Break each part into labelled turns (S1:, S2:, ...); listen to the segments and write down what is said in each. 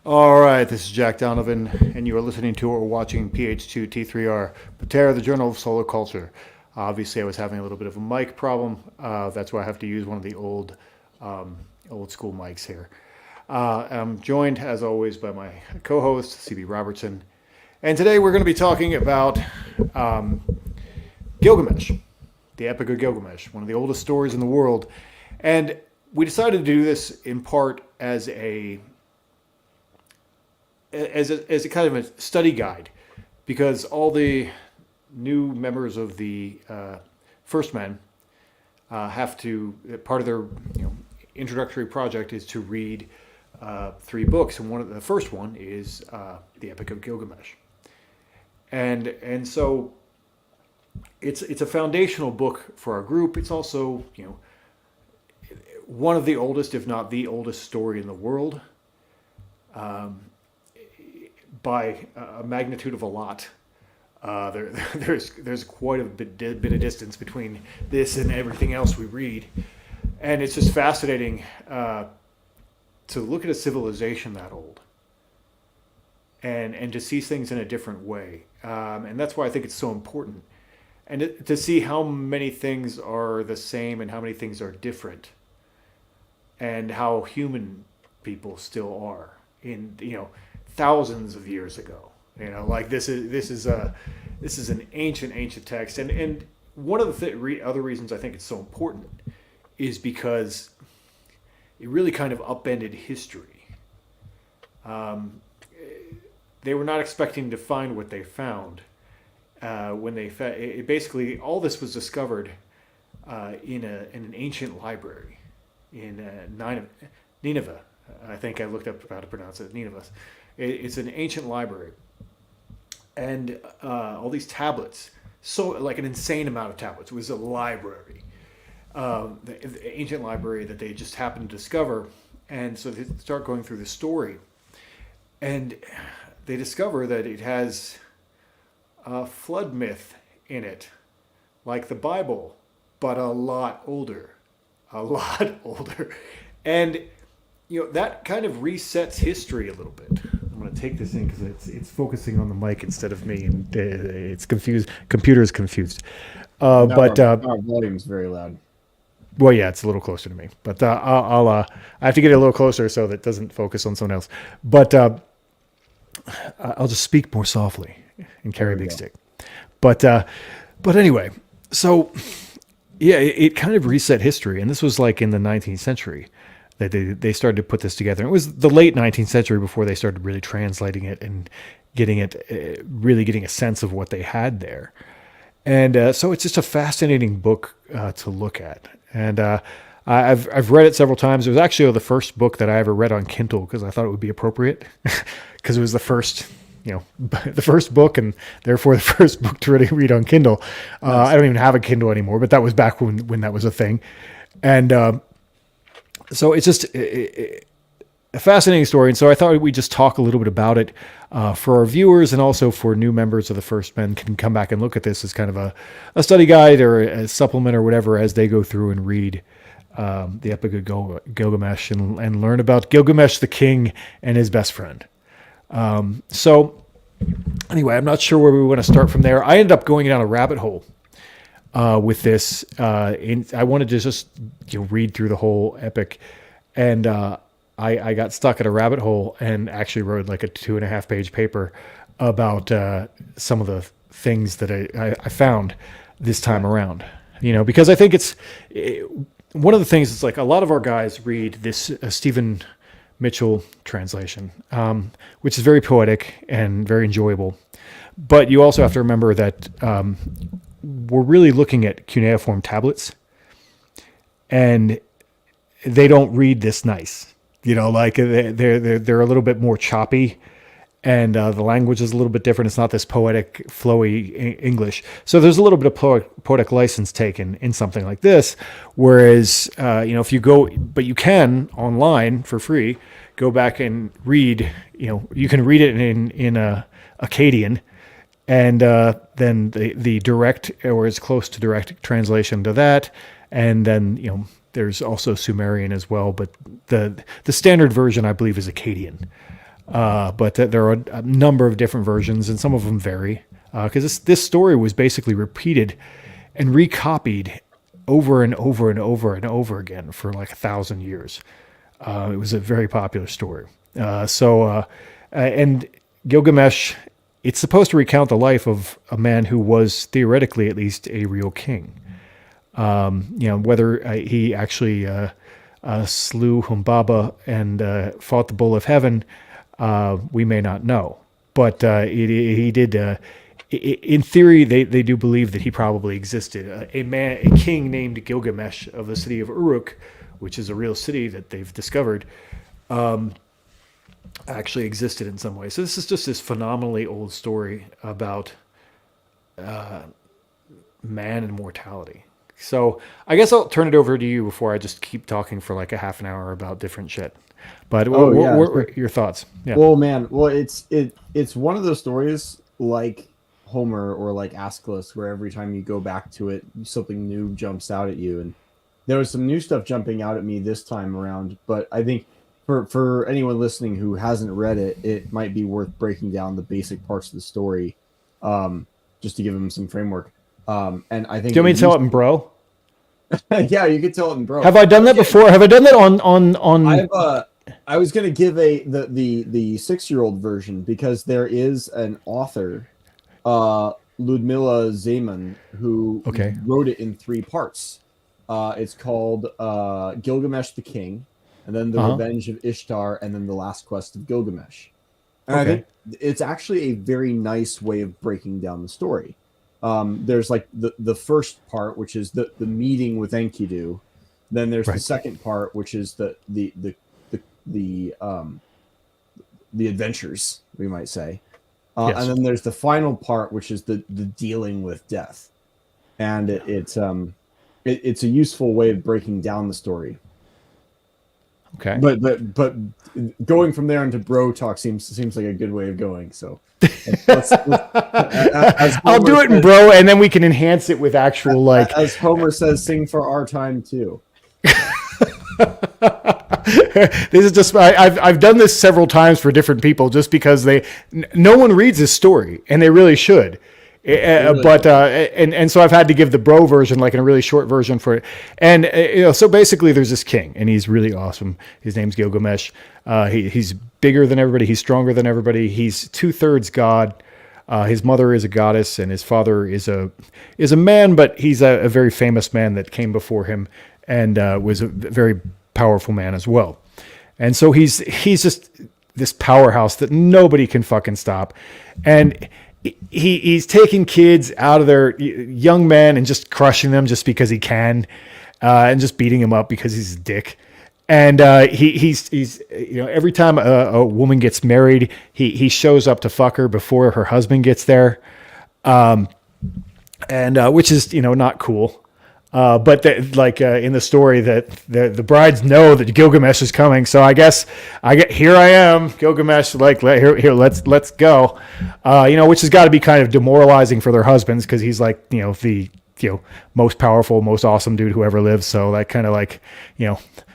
S1: All right, this is Jack Donovan, and you are listening to or watching PH2T3R, Patera, the Journal of Solar Culture. Obviously, I was having a little bit of a mic problem. That's why I have to use one of the old school mics here. I'm joined, as always, by my co-host, CB Robertson. And today we're going to be talking about Gilgamesh, the Epic of Gilgamesh, one of the oldest stories in the world. And we decided to do this in part as a kind of a study guide, because all the new members of the First Men have to, part of their introductory project is to read three books, and the first one is the Epic of Gilgamesh, and so it's a foundational book for our group. It's also one of the oldest, if not the oldest, story in the world. By a magnitude of a lot. There's quite a bit of distance between this and everything else we read, and it's just fascinating to look at a civilization that old and to see things in a different way, and that's why I think it's so important, and to see how many things are the same and how many things are different, and how human people still are in thousands of years ago. Like this is an ancient text, and one of the other reasons I think it's so important is because it really kind of upended history. They were not expecting to find what they found when they basically all this was discovered in an ancient library in Nineveh. I think I looked up how to pronounce it. Nineveh. It's an ancient library, and all these tablets, so like an insane amount of tablets. It was a library, the ancient library that they just happened to discover, and so they start going through the story, and they discover that it has a flood myth in it, like the Bible, but a lot older, and that kind of resets history a little bit. I'm going to take this in because it's focusing on the mic instead of me, and it's confused. Computer is confused. But
S2: our volume's very loud.
S1: Well, yeah, it's a little closer to me. But I have to get it a little closer so that it doesn't focus on someone else. But I'll just speak more softly and carry a big stick. But anyway, so yeah, it kind of reset history, and this was like in the 19th century. That they started to put this together. It was the late 19th century before they started really translating it and getting a sense of what they had there. And so it's just a fascinating book to look at. And I've read it several times. It was actually the first book that I ever read on Kindle because I thought it would be appropriate because it was the first book, and therefore the first book to really read on Kindle. I don't even have a Kindle anymore, but that was back when that was a thing. And so it's just a fascinating story. And so I thought we'd just talk a little bit about it for our viewers, and also for new members of the First Men can come back and look at this as kind of a study guide or a supplement or whatever as they go through and read the Epic of Gilgamesh and learn about Gilgamesh the king and his best friend. So anyway, I'm not sure where we want to start from there. I ended up going down a rabbit hole with this. I wanted to just read through the whole epic, and I got stuck at a rabbit hole and actually wrote like a 2.5-page paper about some of the things that I found this time around. Because I think it's one of the things. It's like a lot of our guys read this Stephen Mitchell translation, which is very poetic and very enjoyable. But you also have to remember that we're really looking at cuneiform tablets, and they don't read this nice. Like they're a little bit more choppy, and the language is a little bit different. It's not this poetic, flowy English. So there's a little bit of poetic license taken in something like this. Whereas, if you go, but you can online for free, go back and read. You can read it in Akkadian. And then the direct, or as close to direct translation to that, and then there's also Sumerian as well, but the standard version I believe is Akkadian. but there are a number of different versions, and some of them vary because this story was basically repeated and recopied over and over and over and over again for like 1,000 years. It was a very popular story. And Gilgamesh, it's supposed to recount the life of a man who was theoretically at least a real king. Whether he actually slew Humbaba and fought the bull of heaven, we may not know. But he did. In theory, they do believe that he probably existed. A king named Gilgamesh of the city of Uruk, which is a real city that they've discovered, actually existed in some way. So this is just this phenomenally old story about man and mortality. So I guess I'll turn it over to you before I just keep talking for like a half an hour about different shit. But what were your thoughts?
S2: Yeah. Well, man, it's one of those stories like Homer or like Aeschylus, where every time you go back to it, something new jumps out at you. And there was some new stuff jumping out at me this time around. But I think for anyone listening who hasn't read it, it might be worth breaking down the basic parts of the story, just to give them some framework. And I think.
S1: Do you want me to tell it in bro?
S2: Yeah, you could tell it in bro.
S1: Have I done that before? Have I done that on?
S2: I was going to give the 6-year-old version because there is an author, Ludmila Zeman, who wrote it in 3 parts. It's called Gilgamesh the King, and then The Revenge of Ishtar, and then The Last Quest of Gilgamesh. And I think it's actually a very nice way of breaking down the story. There's like the first part, which is the meeting with Enkidu. Then there's the second part, which is the adventures, we might say. And then there's the final part, which is the dealing with death. And it's a useful way of breaking down the story.
S1: Okay.
S2: But going from there into bro talk seems like a good way of going. So
S1: I'll do it in bro, and then we can enhance it with actual like.
S2: As Homer says, sing for our time too.
S1: This is just I've done this several times for different people just because no one reads this story, and they really should. But so I've had to give the bro version, like in a really short version for it. And so basically there's this king, and he's really awesome. His name's Gilgamesh. He's bigger than everybody. He's stronger than everybody. He's 2/3 God. His mother is a goddess, and his father is a man, but he's a very famous man that came before him and was a very powerful man as well. And so he's just this powerhouse that nobody can fucking stop. And he's taking kids out of their young men and just crushing them just because he can, and just beating them up because he's a dick. And he's every time a woman gets married, he shows up to fuck her before her husband gets there, and which is not cool. But in the story that the brides know that Gilgamesh is coming, so here I am, Gilgamesh, here let's go, which has got to be kind of demoralizing for their husbands because he's like the most powerful, most awesome dude who ever lived. So that kind of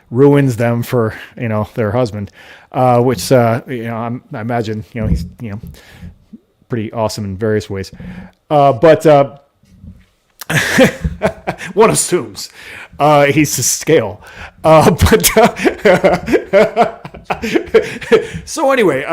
S1: ruins them for their husband, which I imagine he's pretty awesome in various ways, but. One assumes he's to scale, so anyway,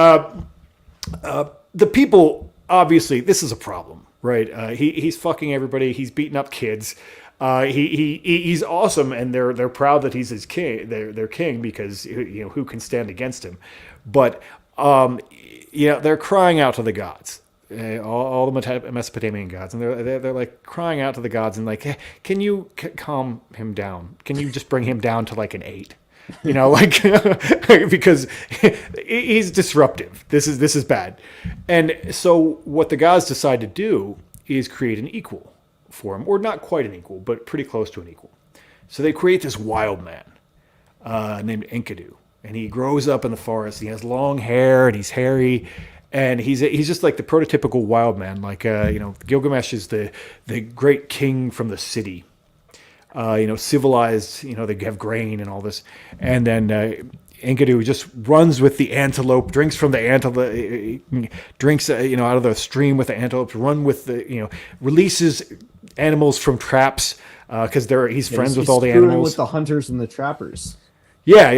S1: the people, obviously this is a problem, right? He's fucking everybody. He's beating up kids. He's awesome, and they're proud that he's his king. They're king because who can stand against him? But they're crying out to the gods. All the Mesopotamian gods, and they're like crying out to the gods and like, hey, can you calm him down? Can you just bring him down to like an 8? Because he's disruptive. This is bad. And so what the gods decide to do is create an equal for him, or not quite an equal, but pretty close to an equal. So they create this wild man named Enkidu, and he grows up in the forest. He has long hair and he's hairy. And he's just like the prototypical wild man. Like, Gilgamesh is the great king from the city, civilized, they have grain and all this. And then Enkidu just runs with the antelope, drinks from the antelope, drinks out of the stream with the antelopes, releases animals from traps because he's friends with all the animals.
S2: With the hunters and the trappers.
S1: Yeah,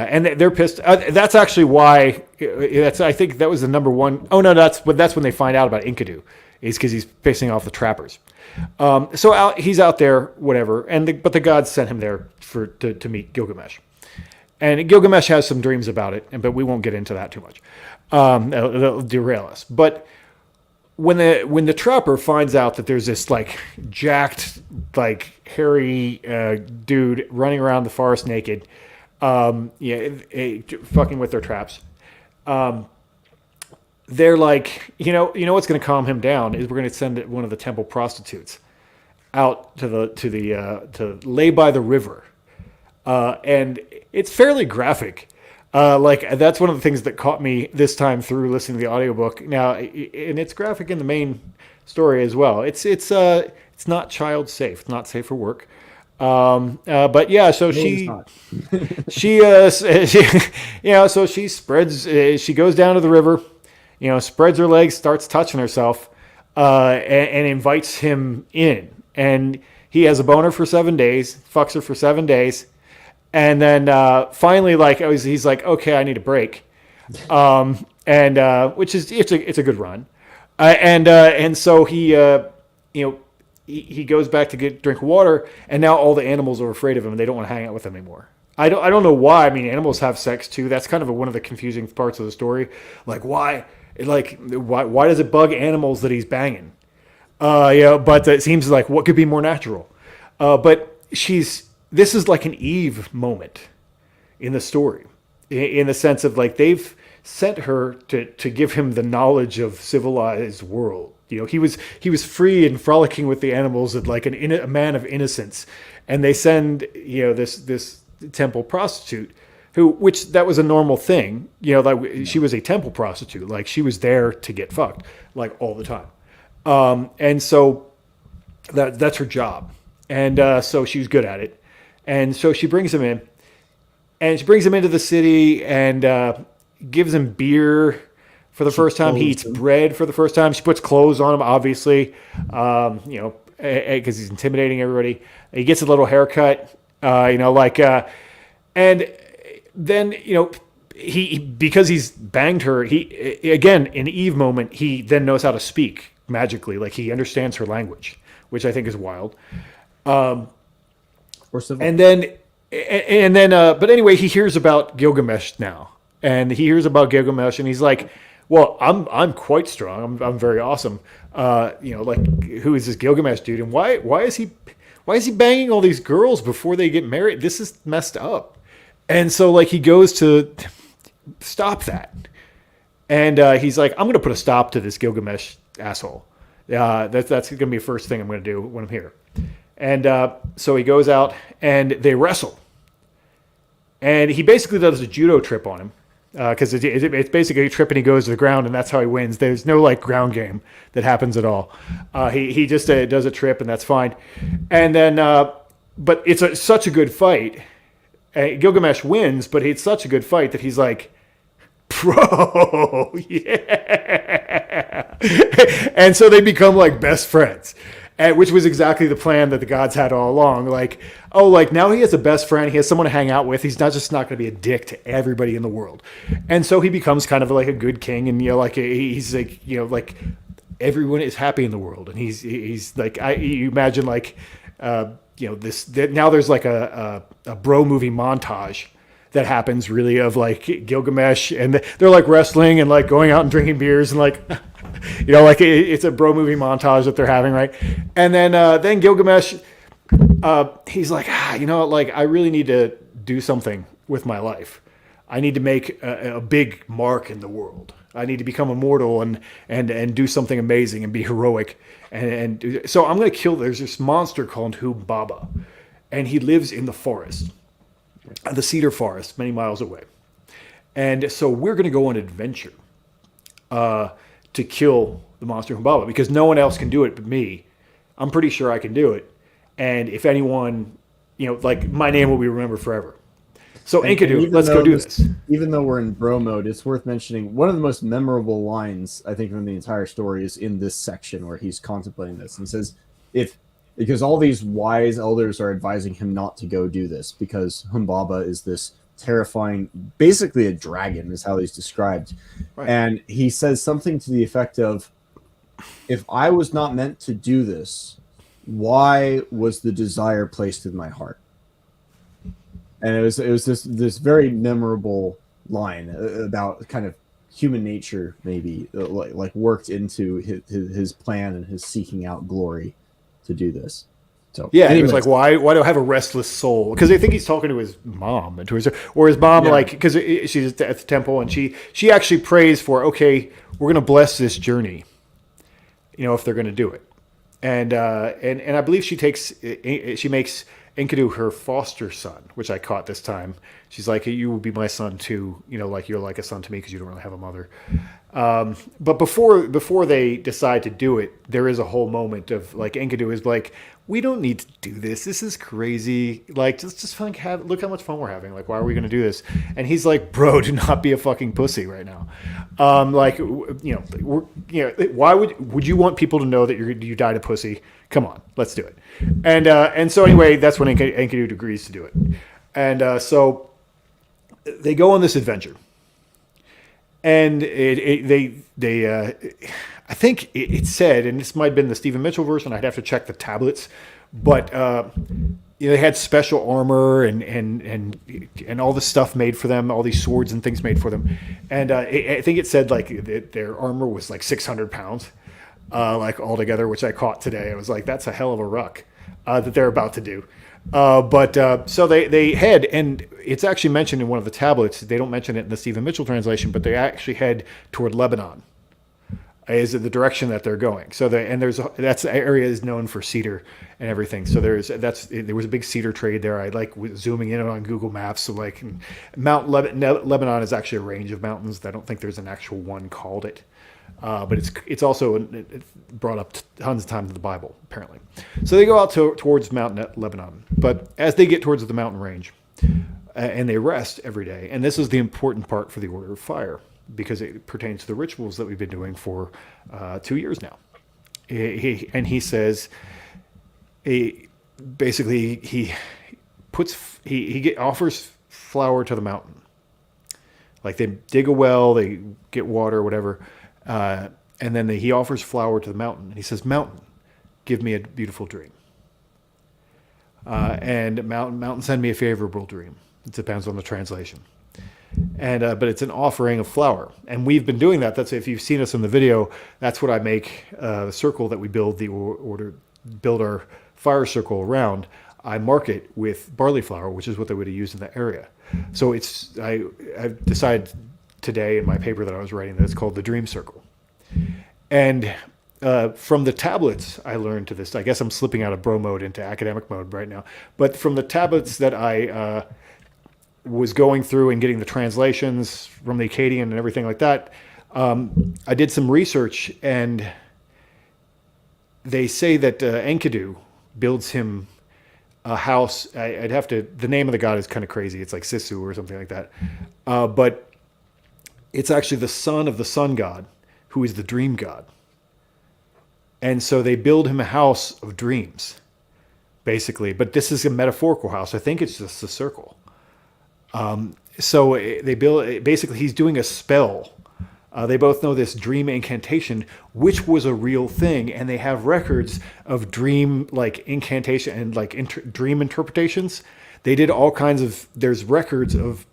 S1: and they're pissed. That's actually why. I think that was the number one. Oh no, that's when they find out about Enkidu, is because he's pissing off the trappers. So he's out there, whatever, but the gods sent him there to meet Gilgamesh. And Gilgamesh has some dreams about it, but we won't get into that too much. It'll derail us. But when the trapper finds out that there's this like jacked, like hairy dude running around the forest naked, fucking with their traps, they're like, what's going to calm him down is we're going to send one of the temple prostitutes out to lay by the river. And it's fairly graphic. That's one of the things that caught me this time through listening to the audiobook. Now, and it's graphic in the main story as well. It's not child safe. It's not safe for work. But yeah, so so she spreads, she goes down to the river, spreads her legs, starts touching herself, and invites him in. And he has a boner for 7 days, fucks her for 7 days. And then finally, he's like, okay, I need a break, which is it's a good run, and so he goes back to drink water, and now all the animals are afraid of him and they don't want to hang out with him anymore. I don't know why. I mean, animals have sex too. That's kind of one of the confusing parts of the story. Like why does it bug animals that he's banging? But it seems like what could be more natural? But this is like an Eve moment in the story, in the sense of like they've sent her to give him the knowledge of civilized world. He was free and frolicking with the animals and like a man of innocence, and they send this temple prostitute which that was a normal thing. She was a temple prostitute, like she was there to get fucked like all the time, and so that's her job, and so she was good at it. And so she brings him in, and she brings him into the city and gives him beer for the first time. He eats bread for the first time. She puts clothes on him, obviously, because he's intimidating everybody. He gets a little haircut, and then, he because he's banged her, he again, in Eve moment, he then knows how to speak magically. Like he understands her language, which I think is wild. And then, but anyway, he hears about Gilgamesh now, and and he's like, "Well, I'm quite strong. I'm very awesome. Who is this Gilgamesh dude? And why is he banging all these girls before they get married? This is messed up." And so he goes to stop that, and he's like, "I'm going to put a stop to this Gilgamesh asshole. That's going to be the first thing I'm going to do when I'm here." And so he goes out and they wrestle. And he basically does a judo trip on him because it's basically a trip and he goes to the ground and that's how he wins. There's no ground game that happens at all. He just does a trip and that's fine. And then, but it's such a good fight. Gilgamesh wins, but it's such a good fight that he's like, bro, yeah. And so they become best friends. Which was exactly the plan that the gods had all along. Now he has a best friend. He has someone to hang out with. He's not going to be a dick to everybody in the world. And so he becomes kind of like a good king. And, he's everyone is happy in the world. And he's like, you imagine now there's a bro movie montage that happens really of Gilgamesh and they're wrestling and going out and drinking beers and it's a bro movie montage that they're having, right? And then Gilgamesh, he's like, I really need to do something with my life. I need to make a big mark in the world. I need to become immortal and do something amazing and be heroic. And so I'm going to kill. There's this monster called Humbaba, and he lives in the forest, the cedar forest, many miles away. And so we're going to go on an adventure to kill the monster Humbaba because no one else can do it but me. I'm pretty sure I can do it. And if anyone, my name will be remembered forever. So
S2: And
S1: Enkidu,
S2: even
S1: let's go
S2: though
S1: do this.
S2: even though we're in bro mode, it's worth mentioning one of the most memorable lines I think from the entire story is in this section where he's contemplating this and says, "If because all these wise elders are advising him not to go do this because Humbaba is this terrifying, basically a dragon is how he's described,"
S1: Right.
S2: and he says something to the effect of, "If I was not meant to do this, why was the desire placed in my heart?" And it was this very memorable line about kind of human nature, maybe like worked into his plan and his seeking out glory to do this. So
S1: Yeah,
S2: anyways,
S1: it was like, why do I have a restless soul? Because I think he's talking to his mom and to his, or his mom,
S2: Yeah.
S1: like, because she's at the temple and she actually prays for, okay, we're going to bless this journey, if they're going to do it. And I believe she makes Enkidu her foster son, which I caught this time. She's like, you will be my son too, like you're like a son to me because you don't really have a mother. But before they decide to do it, there is a whole moment of like Enkidu is like, we don't need to do this. This is crazy. Like, just look how much fun we're having. Like, why are we going to do this? And he's like, bro, do not be a fucking pussy right now. Why would you want people to know that you died a pussy? Come on, let's do it. And so anyway, that's when Enkidu agrees to do it. And so they go on this adventure. And I think it said, and this might have been the Stephen Mitchell version. I'd have to check the tablets, but they had special armor and all this stuff made for them, all these swords and things made for them. And I think it said like their armor was like 600 pounds, like altogether, which I caught today. I was like, that's a hell of a ruck that they're about to do. So they head, and it's actually mentioned in one of the tablets. They don't mention it in the Stephen Mitchell translation, but they actually head toward Lebanon. Is the direction that they're going. So that's the area is known for cedar and everything. So there was a big cedar trade there. I like zooming in on Google Maps. So like Mount Lebanon is actually a range of mountains. I don't think there's an actual one called it. But it's also brought up tons of times in the Bible, apparently. So they go out towards Mount Lebanon. But as they get towards the mountain range, and they rest every day, and this is the important part for the Order of Fire, because it pertains to the rituals that we've been doing for 2 years now. He says, basically, he offers flour to the mountain. Like they dig a well, they get water, whatever. And then he offers flour to the mountain. And he says, mountain, give me a beautiful dream. And mountain, send me a favorable dream. It depends on the translation. But it's an offering of flour. And we've been doing that. That's, if you've seen us in the video, that's what I make the circle that we build build our fire circle around. I mark it with barley flour, which is what they would have used in that area. So I've decided today in my paper that I was writing that it's called the Dream Circle. And from the tablets, I learned to this. I guess I'm slipping out of bro mode into academic mode right now. But from the tablets that I was going through and getting the translations from the Akkadian and everything like that, I did some research, and they say that Enkidu builds him a house. The name of the god is kind of crazy. It's like Sisu or something like that. But it's actually the son of the sun god, who is the dream god. And so they build him a house of dreams, basically. But this is a metaphorical house. I think it's just a circle. So they build, basically he's doing a spell. They both know this dream incantation, which was a real thing. And they have records of dream, like incantation and like dream interpretations. They did all kinds of, there's records of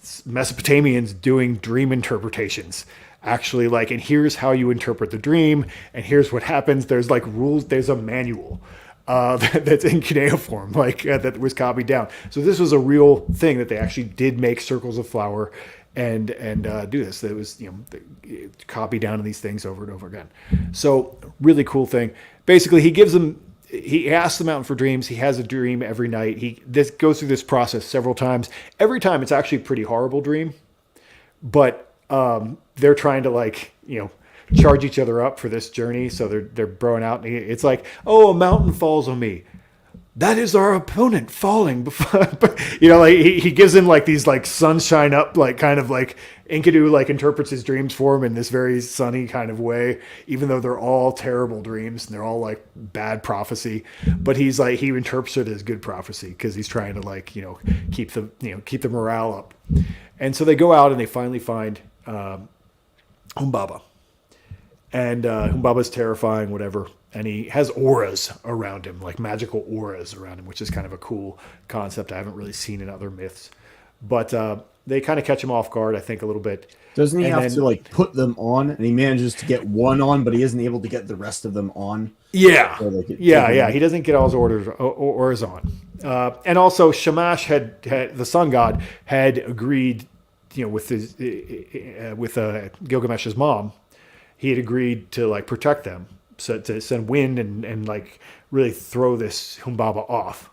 S1: Mesopotamians doing dream interpretations. Actually, like, and here's how you interpret the dream, and here's what happens. There's like rules, there's a manual that's in cuneiform, that was copied down. So this was a real thing that they actually did make circles of flour and do this. That was copied down in these things over and over again. So really cool thing. Basically, he asks the mountain for dreams. He has a dream every night. This goes through this process several times. Every time it's actually a pretty horrible dream, but they're trying to charge each other up for this journey. So they're broing out. It's like, oh, a mountain falls on me. that is our opponent falling before, like he gives him like these like sunshine up, like kind of like Enkidu like interprets his dreams for him in this very sunny kind of way, even though they're all terrible dreams and they're all like bad prophecy. But he interprets it as good prophecy because he's trying to like, keep the morale up. And so they go out and they finally find Humbaba. And Humbaba's terrifying, whatever. And he has auras around him, like magical auras around him, which is kind of a cool concept I haven't really seen in other myths. But they kind of catch him off guard, I think, a little bit.
S2: Doesn't he have to like put them on? And he manages to get one on, but he isn't able to get the rest of them on.
S1: Yeah, yeah. He doesn't get all his auras on. And also, Shamash had the sun god had agreed, with Gilgamesh's mom. He had agreed to like protect them, so to send wind and like really throw this Humbaba off.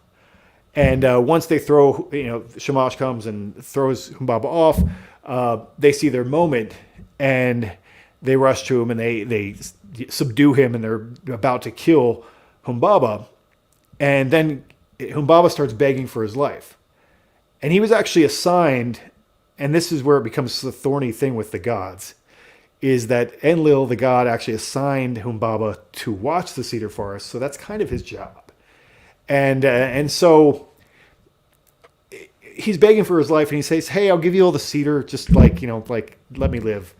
S1: And once they throw, Shamash comes and throws Humbaba off. They see their moment and they rush to him and they subdue him and they're about to kill Humbaba. And then Humbaba starts begging for his life. And he was actually assigned, and this is where it becomes the thorny thing with the gods, is that Enlil, the god, actually assigned Humbaba to watch the cedar forest. So that's kind of his job. And so he's begging for his life and he says, hey, I'll give you all the cedar. Just like, let me live.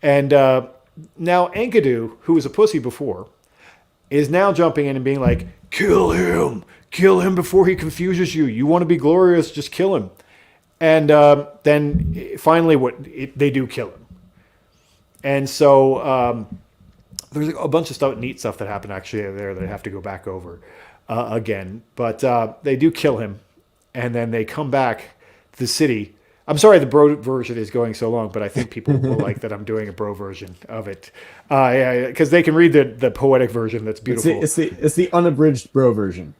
S1: And now Enkidu, who was a pussy before, is now jumping in and being like, kill him before he confuses you. You want to be glorious, just kill him. And then finally they do kill him. And so there's a bunch of neat stuff that happened actually there that I have to go back over again. But they do kill him, and then they come back to the city. I'm sorry the bro version is going so long, but I think people will like that I'm doing a bro version of it. Because they can read the poetic version that's beautiful.
S2: It's the unabridged bro version.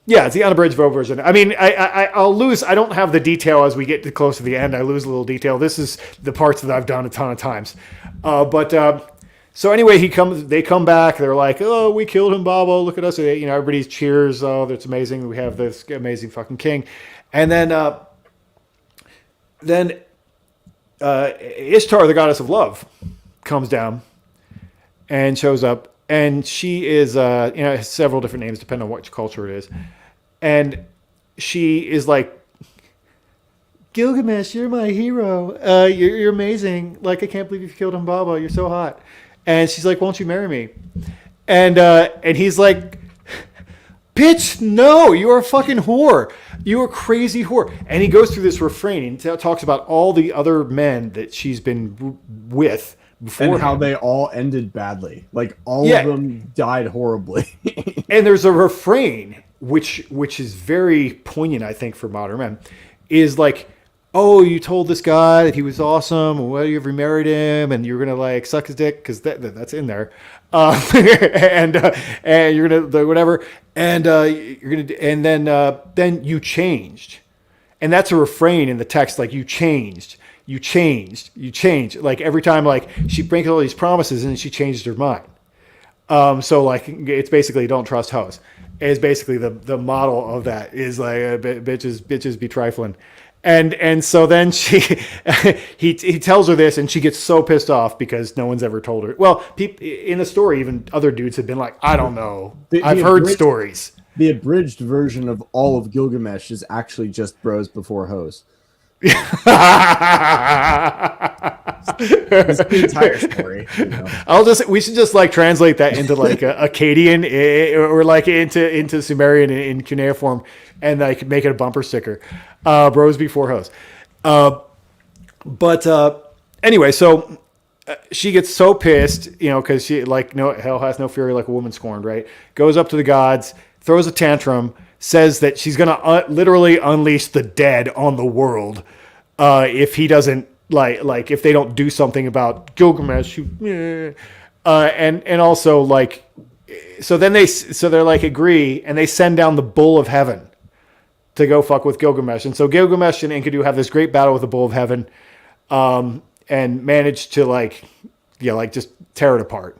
S1: Yeah, it's the unabridged bro version. I mean, I'll lose. I don't have the detail as we get close to the end. I lose a little detail. This is the parts that I've done a ton of times. So anyway, they come back. They're like, oh, we killed Humbaba. Look at us. Everybody cheers. Oh, that's amazing. We have this amazing fucking king. And then Ishtar, the goddess of love, comes down and shows up. And she is, has several different names depending on which culture it is. And she is like, Gilgamesh, you're my hero. You're amazing. Like, I can't believe you killed Humbaba. You're so hot. And she's like, won't you marry me? And he's like, bitch, no, you're a fucking whore. You're a crazy whore. And he goes through this refrain and talks about all the other men that she's been with before
S2: and how they all ended badly. Like all of them died horribly.
S1: And there's a refrain which is very poignant, I think, for modern men, is like, oh, you told this guy that he was awesome, well, you ever married him, and you're gonna like suck his dick because that's in there, and you're gonna do whatever, and then you changed, and that's a refrain in the text, like you changed. Like every time, like she breaks all these promises and she changes her mind. So like it's basically don't trust hoes. Is basically the model of that is like bitches be trifling, and so then he tells her this and she gets so pissed off because no one's ever told her. Well, in the story, even other dudes have been like, I don't know, I've heard stories.
S2: The abridged version of all of Gilgamesh is actually just bros before hoes. It's the entire story.
S1: We should just like translate that into like Akkadian or like into Sumerian in cuneiform and like make it a bumper sticker. Bros before hoes. Anyway, so she gets so pissed, because she like hell has no fury like a woman scorned, right? Goes up to the gods, throws a tantrum, says that she's gonna literally unleash the dead on the world if he doesn't like if they don't do something about Gilgamesh. And also like so they're like agree and they send down the bull of heaven to go fuck with Gilgamesh. And so Gilgamesh and Enkidu have this great battle with the bull of heaven and manage to just tear it apart.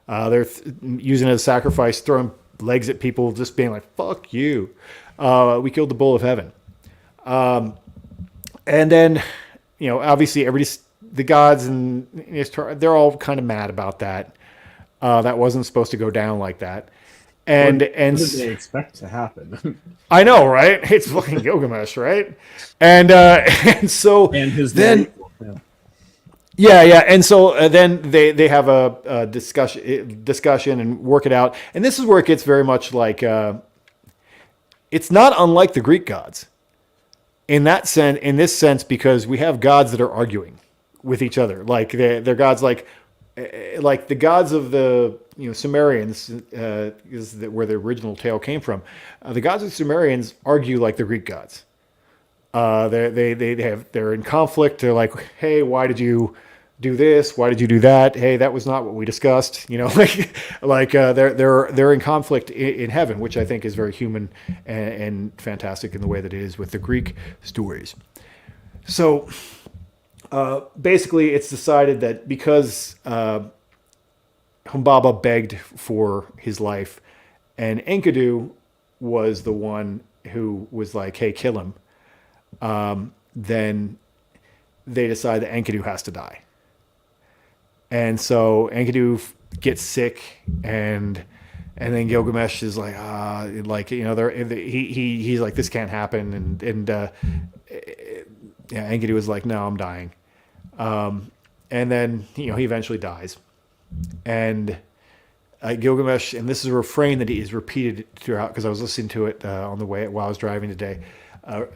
S1: They're using it as a sacrifice, throwing legs at people, just being like, "Fuck you, we killed the bull of heaven." And then, obviously the gods and they're all kind of mad about that. That wasn't supposed to go down like that. And
S2: what did they expect to happen?
S1: I know, right? It's fucking Gilgamesh, right? And and so
S2: and his
S1: then.
S2: name,
S1: Yeah. And so then they have a discussion and work it out. And this is where it gets very much like, it's not unlike the Greek gods in this sense, because we have gods that are arguing with each other. Like they're gods like the gods of the Sumerians, is where the original tale came from. The gods of the Sumerians argue like the Greek gods. They're in conflict. They're like, hey, why did you do this? Why did you do that? Hey, that was not what we discussed. They're in conflict in heaven, which I think is very human and fantastic in the way that it is with the Greek stories. So basically, it's decided that because Humbaba begged for his life, and Enkidu was the one who was like, hey, kill him. Then they decide that Enkidu has to die. And so Enkidu gets sick, and then Gilgamesh is like, he's like, this can't happen. Enkidu is like, no, I'm dying. And then, he eventually dies. And Gilgamesh, and this is a refrain that is repeated throughout, because I was listening to it on the way while I was driving today.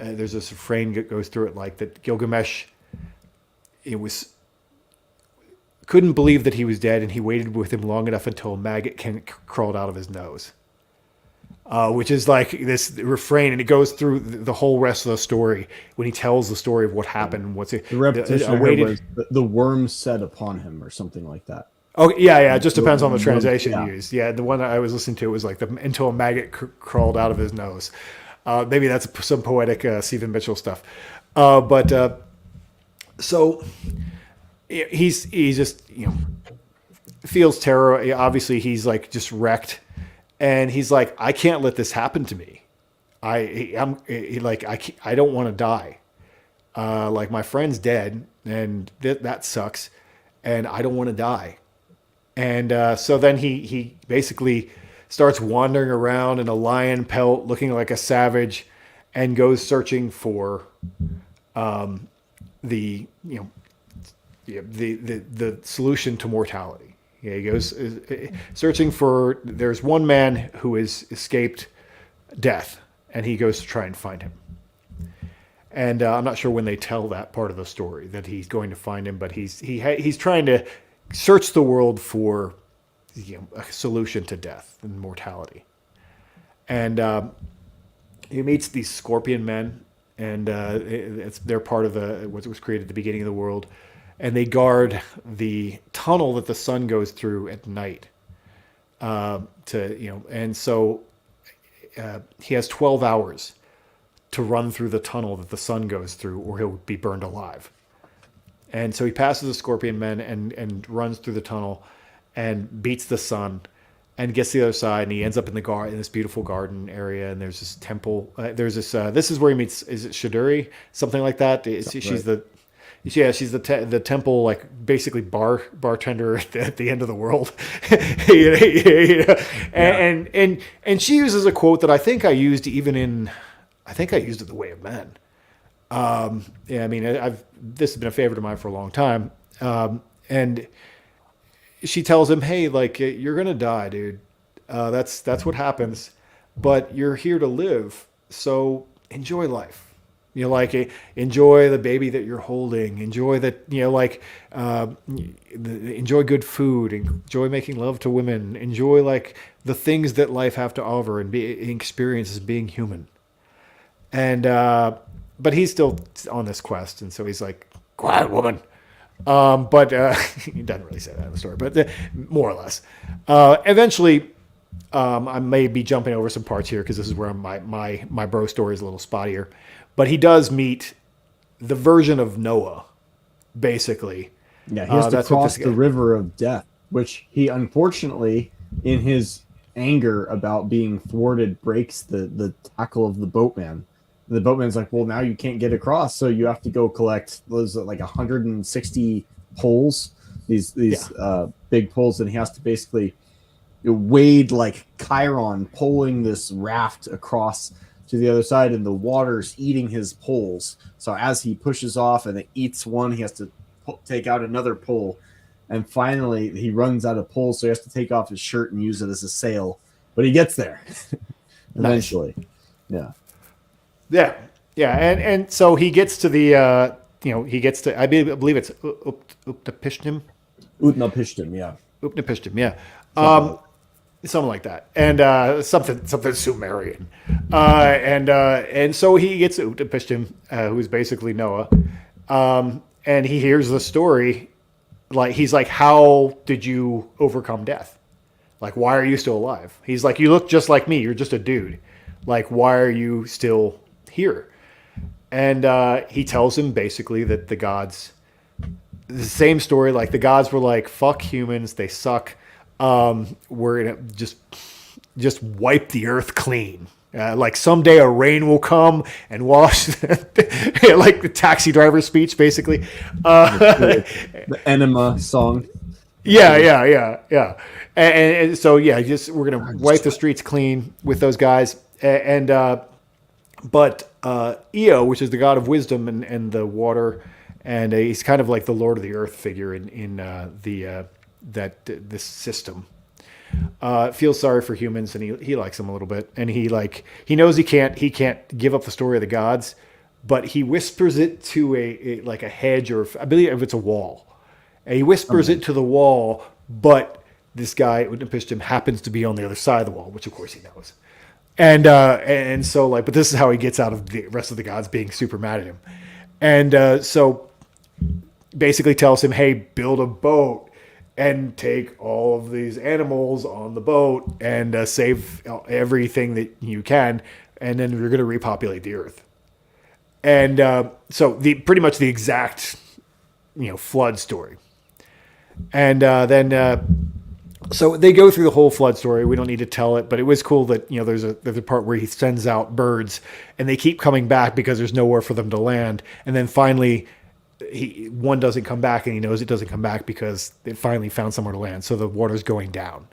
S1: There's this refrain that goes through it, like that Gilgamesh, couldn't believe that he was dead, and he waited with him long enough until a maggot crawled out of his nose. Which is like this refrain, and it goes through the whole rest of the story when he tells the story of what happened and what's it.
S2: The repetition was the worm set upon him, or something like that.
S1: Oh yeah. It just depends on the translation you use. Yeah, the one that I was listening to was like until a maggot crawled out of his nose. Maybe that's some poetic Stephen Mitchell stuff. So he's just feels terror. Obviously, he's like just wrecked, and he's like, I can't let this happen to me. I don't want to die. Like my friend's dead, and that sucks, and I don't want to die. And so then he basically starts wandering around in a lion pelt, looking like a savage, and goes searching for the solution to mortality. Yeah, he goes searching for. There's one man who has escaped death, and he goes to try and find him. And I'm not sure when they tell that part of the story that he's going to find him, but he's trying to search the world for a solution to death and mortality. And he meets these scorpion men, and they're part of what was created at the beginning of the world, and they guard the tunnel that the sun goes through at night. And so he has 12 hours to run through the tunnel that the sun goes through, or he'll be burned alive. And so he passes the scorpion men and runs through the tunnel and beats the sun and gets to the other side, and he ends up in this beautiful garden area, and there's this temple. This is where he meets, is it Shaduri? Something like that. She's the temple, like basically bartender at the end of the world. And she uses a quote that I think I used it The Way of Men. This has been a favorite of mine for a long time. And she tells him, hey, like, you're going to die, dude. That's what happens, but you're here to live. So enjoy life. Enjoy the baby that you're holding. Enjoy that, enjoy good food. Enjoy making love to women. Enjoy like the things that life have to offer and experience as being human. And, but he's still on this quest. And so he's like, quiet, woman. But he doesn't really say that in the story, but more or less. Eventually, I may be jumping over some parts here because this is where my bro story is a little spottier. But he does meet the version of Noah, basically.
S2: Yeah, he has to cross the river of death, which he unfortunately, in his anger about being thwarted breaks the tackle of the boatman. The boatman's like, well, now you can't get across, so you have to go collect those like 160 poles, these big poles, and he has to basically wade like Chiron, pulling this raft across to the other side, and the water's eating his poles. So as he pushes off and it eats one, he has to take out another pole, and finally he runs out of poles, so he has to take off his shirt and use it as a sail. But he gets there eventually. Nice.
S1: Yeah, and so he gets to the he gets to, I believe it's Utnapishtim.
S2: Utnapishtim, yeah.
S1: Utnapishtim, yeah. Something like that, and something Sumerian, and so he gets to Utnapishtim, who's basically Noah, and he hears the story. Like, he's like, how did you overcome death? Like, why are you still alive? He's like, you look just like me. You're just a dude. Like, why are you still here? And he tells him basically that the gods, the same story, like the gods were like, fuck humans, they suck. We're gonna just wipe the earth clean. Like someday a rain will come and wash, like the taxi driver speech, basically.
S2: The Enema song.
S1: Yeah. And so we're gonna wipe the streets clean with those guys. But Io, which is the god of wisdom and the water, and he's kind of like the Lord of the Earth figure in this system. Feels sorry for humans, and he likes them a little bit, and he knows he can't give up the story of the gods, but he whispers it to a like a hedge, or I believe it's a wall, and he whispers it to the wall, but this guy Utnapishtim happens to be on the other side of the wall, which of course he knows. And so like, but this is how he gets out of the rest of the gods being super mad at him. And so basically tells him, hey, build a boat and take all of these animals on the boat and save everything that you can. And then we're going to repopulate the earth. And so pretty much the exact, flood story. And then so they go through the whole flood story. We don't need to tell it, but it was cool that, there's a part where he sends out birds and they keep coming back because there's nowhere for them to land. And then finally one doesn't come back, and he knows it doesn't come back because it finally found somewhere to land. So the water's going down.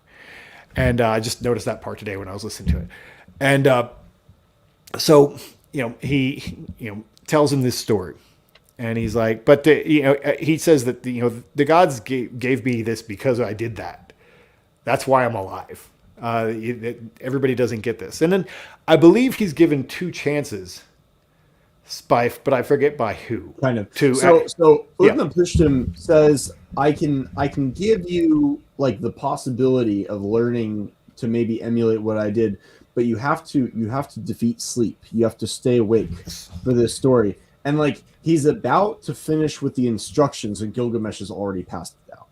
S1: And I just noticed that part today when I was listening to it. And so, he, tells him this story. And he's like, but he says that the gods gave me this because I did that. That's why I'm alive. Everybody doesn't get this. And then I believe he's given 2 chances, but I forget by who.
S2: Kind of. So Utnapishtim says, I can give you like the possibility of learning to maybe emulate what I did, but you have to defeat sleep. You have to stay awake for this story. And like, he's about to finish with the instructions, and Gilgamesh has already passed it out.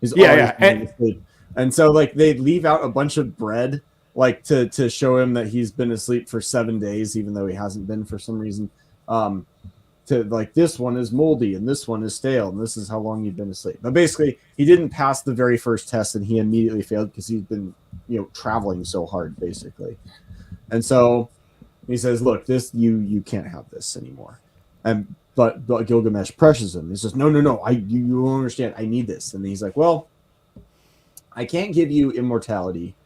S2: He's already and so like they leave out a bunch of bread, like to show him that he's been asleep for 7 days, even though he hasn't been for some reason. To like, this one is moldy and this one is stale, and this is how long you've been asleep. But basically, he didn't pass the very first test, and he immediately failed because he's been traveling so hard, basically. And so he says, "Look, this you can't have this anymore." And but Gilgamesh pressures him. He says, "No, you don't understand. I need this." And he's like, "Well, I can't give you immortality,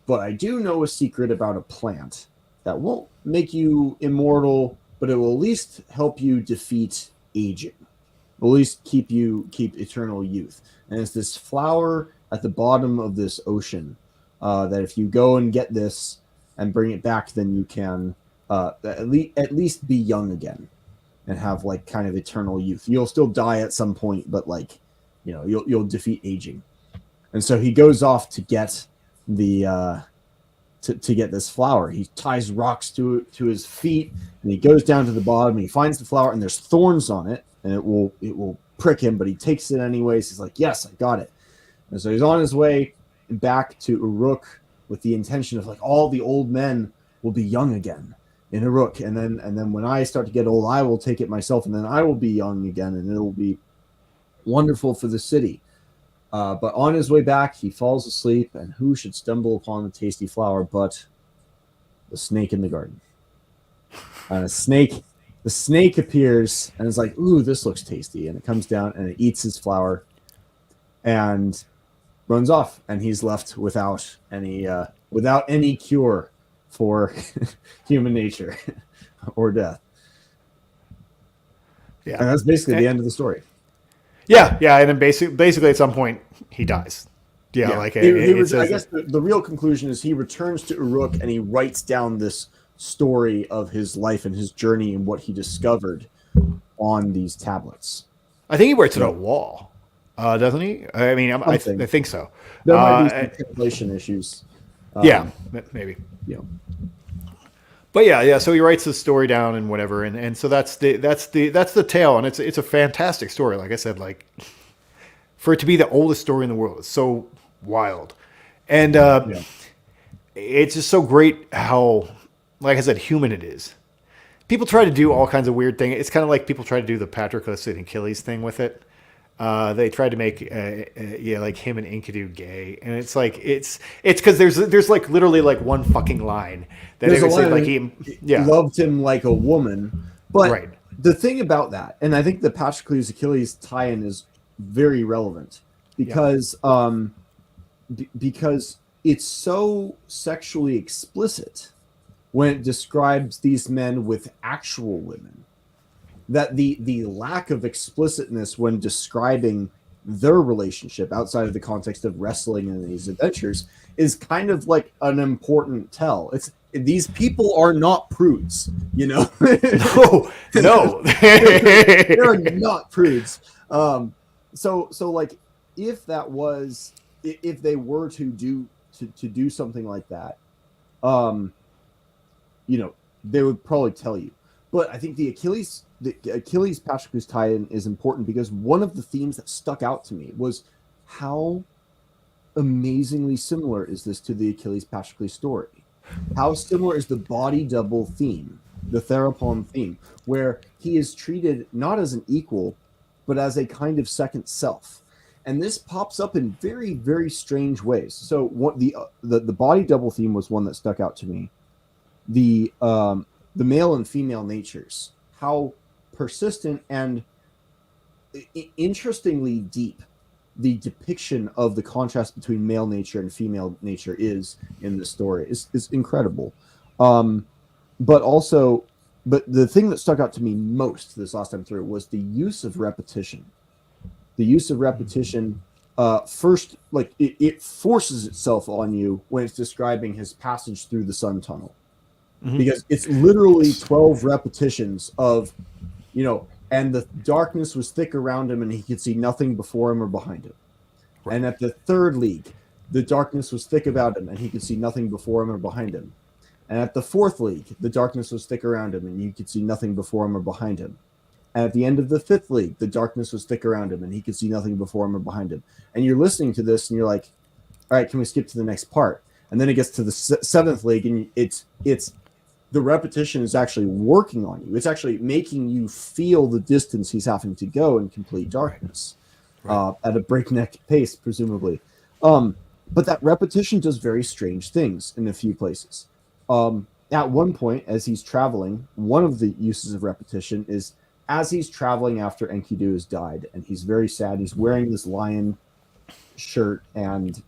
S2: but I do know a secret about a plant that won't make you immortal, but it will at least help you defeat aging. At least keep eternal youth. And it's this flower at the bottom of this ocean that if you go and get this and bring it back, then you can at least be young again and have like kind of eternal youth. You'll still die at some point, but like, you'll defeat aging." And so he goes off to get the to get this flower. He ties rocks to his feet, and he goes down to the bottom, and he finds the flower, and there's thorns on it, and it will prick him, but he takes it anyways. He's like, "Yes, I got it." And so he's on his way back to Uruk with the intention of like, all the old men will be young again in Uruk, and then when I start to get old, I will take it myself, and then I will be young again, and it will be wonderful for the city. But on his way back, he falls asleep, and who should stumble upon the tasty flower but the snake in the garden? And the snake appears and is like, "Ooh, this looks tasty," and it comes down and it eats his flower and runs off, and he's left without any cure for human nature or death.
S1: Yeah,
S2: and that's basically the end of the story.
S1: Yeah, and then basically at some point he dies. Yeah. Like
S2: I guess the real conclusion is he returns to Uruk and he writes down this story of his life and his journey and what he discovered on these tablets.
S1: I think he writes it on a wall, doesn't he? I mean, I think so.
S2: There might be some translation issues.
S1: Yeah, maybe.
S2: Yeah.
S1: But yeah. So he writes the story down and whatever, and so that's the tale, and it's a fantastic story. Like I said, like for it to be the oldest story in the world, it's so wild, and it's just so great how, like I said, human it is. People try to do all kinds of weird things. It's kind of like people try to do the Patroclus and Achilles thing with it. They tried to make like him and Enkidu gay, and it's like it's because there's like literally like one fucking line that they would say like he
S2: loved him like a woman, but the thing about that, and I think the Patroclus Achilles tie-in is very relevant because because it's so sexually explicit when it describes these men with actual women, that the lack of explicitness when describing their relationship outside of the context of wrestling and these adventures is kind of like an important tell. It's these people are not prudes, you know.
S1: No,
S2: they're not prudes. So like if they were to do something like that, you know, they would probably tell you. But I think the Achilles Patroclus tie-in is important because one of the themes that stuck out to me was how amazingly similar is this to the Achilles Patroclus story. How similar is the body double theme, the Therapon theme, where he is treated not as an equal, but as a kind of second self. And this pops up in very, very strange ways. So what the body double theme was one that stuck out to me. The male and female natures, how persistent and interestingly deep the depiction of the contrast between male nature and female nature is in the story is incredible. But the thing that stuck out to me most this last time through was the use of repetition. The use of repetition, first, like it forces itself on you when it's describing his passage through the sun tunnel. Because it's literally 12 repetitions of, you know, and the darkness was thick around him and he could see nothing before him or behind him. Right. And at the third league, the darkness was thick about him and he could see nothing before him or behind him. And at the fourth league, the darkness was thick around him and you could see nothing before him or behind him. And at the end of the fifth league, the darkness was thick around him and he could see nothing before him or behind him. And you're listening to this and you're like, all right, can we skip to the next part? And then it gets to the seventh league and it's the repetition is actually working on you. It's actually making you feel the distance he's having to go in complete darkness, at a breakneck pace, presumably. But that repetition does very strange things in a few places. At one point, as he's traveling, one of the uses of repetition is as he's traveling after Enkidu has died, and he's very sad. He's wearing this lion shirt, and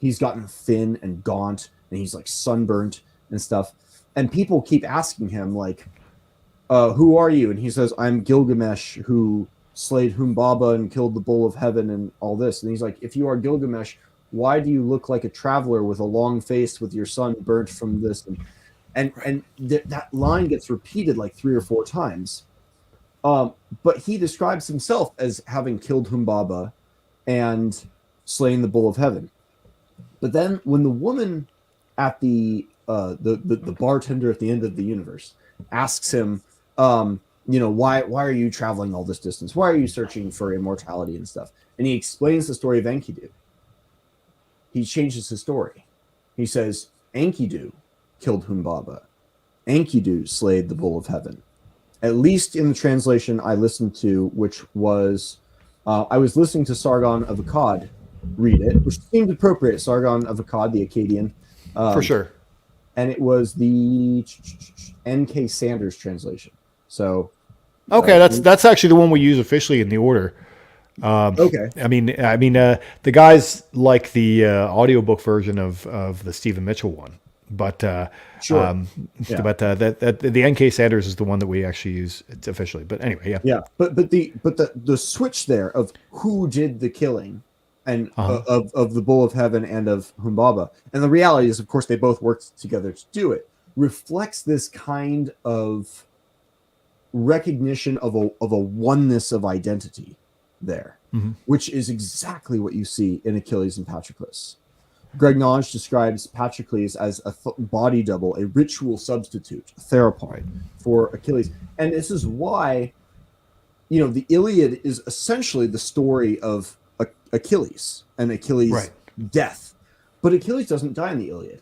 S2: he's gotten thin and gaunt, and he's like sunburnt and stuff. And people keep asking him, like, who are you? And he says, I'm Gilgamesh, who slayed Humbaba and killed the bull of heaven and all this. And he's like, if you are Gilgamesh, why do you look like a traveler with a long face with your sun burnt from this? And that line gets repeated like 3 or 4 times. But he describes himself as having killed Humbaba and slain the bull of heaven. But then when the woman at the bartender at the end of the universe asks him, you know, why are you traveling all this distance? Why are you searching for immortality and stuff? And he explains the story of Enkidu. He changes his story. He says, Enkidu killed Humbaba. Enkidu slayed the bull of heaven. At least in the translation I listened to, which was I was listening to Sargon of Akkad read it, which seemed appropriate. Sargon of Akkad, the Akkadian.
S1: For sure.
S2: And it was the N.K. Sanders translation. So,
S1: okay, that's actually the one we use officially in the order.
S2: Okay.
S1: I mean, the guys like the audiobook version of the Stephen Mitchell one, but
S2: Sure.
S1: but the N.K. Sanders is the one that we actually use officially. But anyway, yeah.
S2: Yeah, but the switch there of who did the killing, and of the Bull of Heaven and of Humbaba, and the reality is, of course, they both worked together to do it, reflects this kind of recognition of a oneness of identity there, which is exactly what you see in Achilles and Patroclus. Greg Nodge describes Patroclus as a body double, a ritual substitute, a theropod for Achilles. And this is why, the Iliad is essentially the story of Achilles and Achilles' death. But Achilles doesn't die in the Iliad,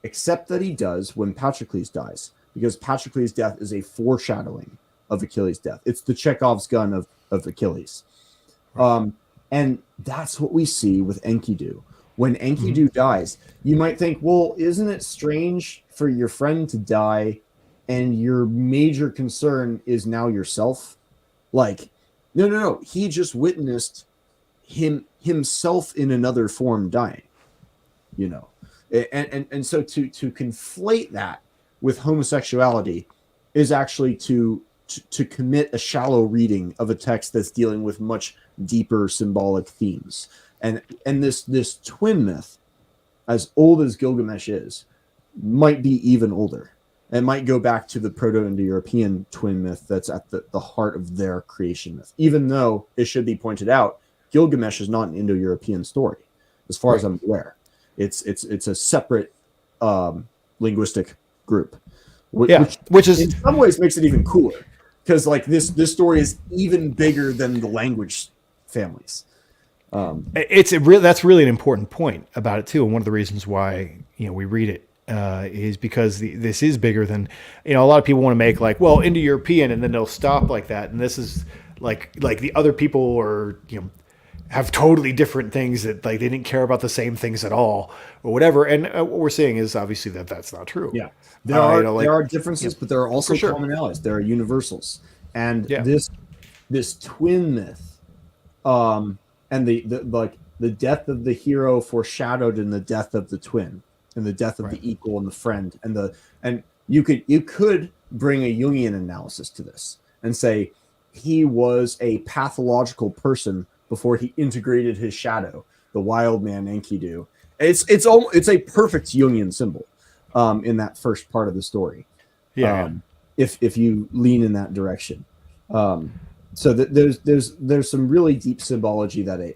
S2: except that he does when Patroclus dies, because Patroclus' death is a foreshadowing of Achilles' death. It's the Chekhov's gun of Achilles. And that's what we see with Enkidu. When Enkidu dies, you might think, well, isn't it strange for your friend to die and your major concern is now yourself? Like, no. He just witnessed himself in another form dying, And so to conflate that with homosexuality is actually to commit a shallow reading of a text that's dealing with much deeper symbolic themes. And this twin myth, as old as Gilgamesh is, might be even older. It might go back to the Proto-Indo-European twin myth that's at the heart of their creation myth. Even though it should be pointed out, Gilgamesh is not an Indo-European story, as far as I'm aware. It's a separate linguistic group, which is in some ways makes it even cooler, because this story is even bigger than the language families.
S1: That's really an important point about it too, and one of the reasons why we read it is because this is bigger than a lot of people want to make Indo-European, and then they'll stop like that, and this is like the other people are have totally different things that they didn't care about the same things at all or whatever, and what we're seeing is obviously that's not true.
S2: Yeah, there are differences, but there are also commonalities. There are universals, and this twin myth. And the death of the hero foreshadowed in the death of the twin, and the death of the equal and the friend, and you could bring a Jungian analysis to this and say he was a pathological person before he integrated his shadow, the wild man Enkidu. It's a perfect Jungian symbol in that first part of the story. If you lean in that direction. So there's some really deep symbology that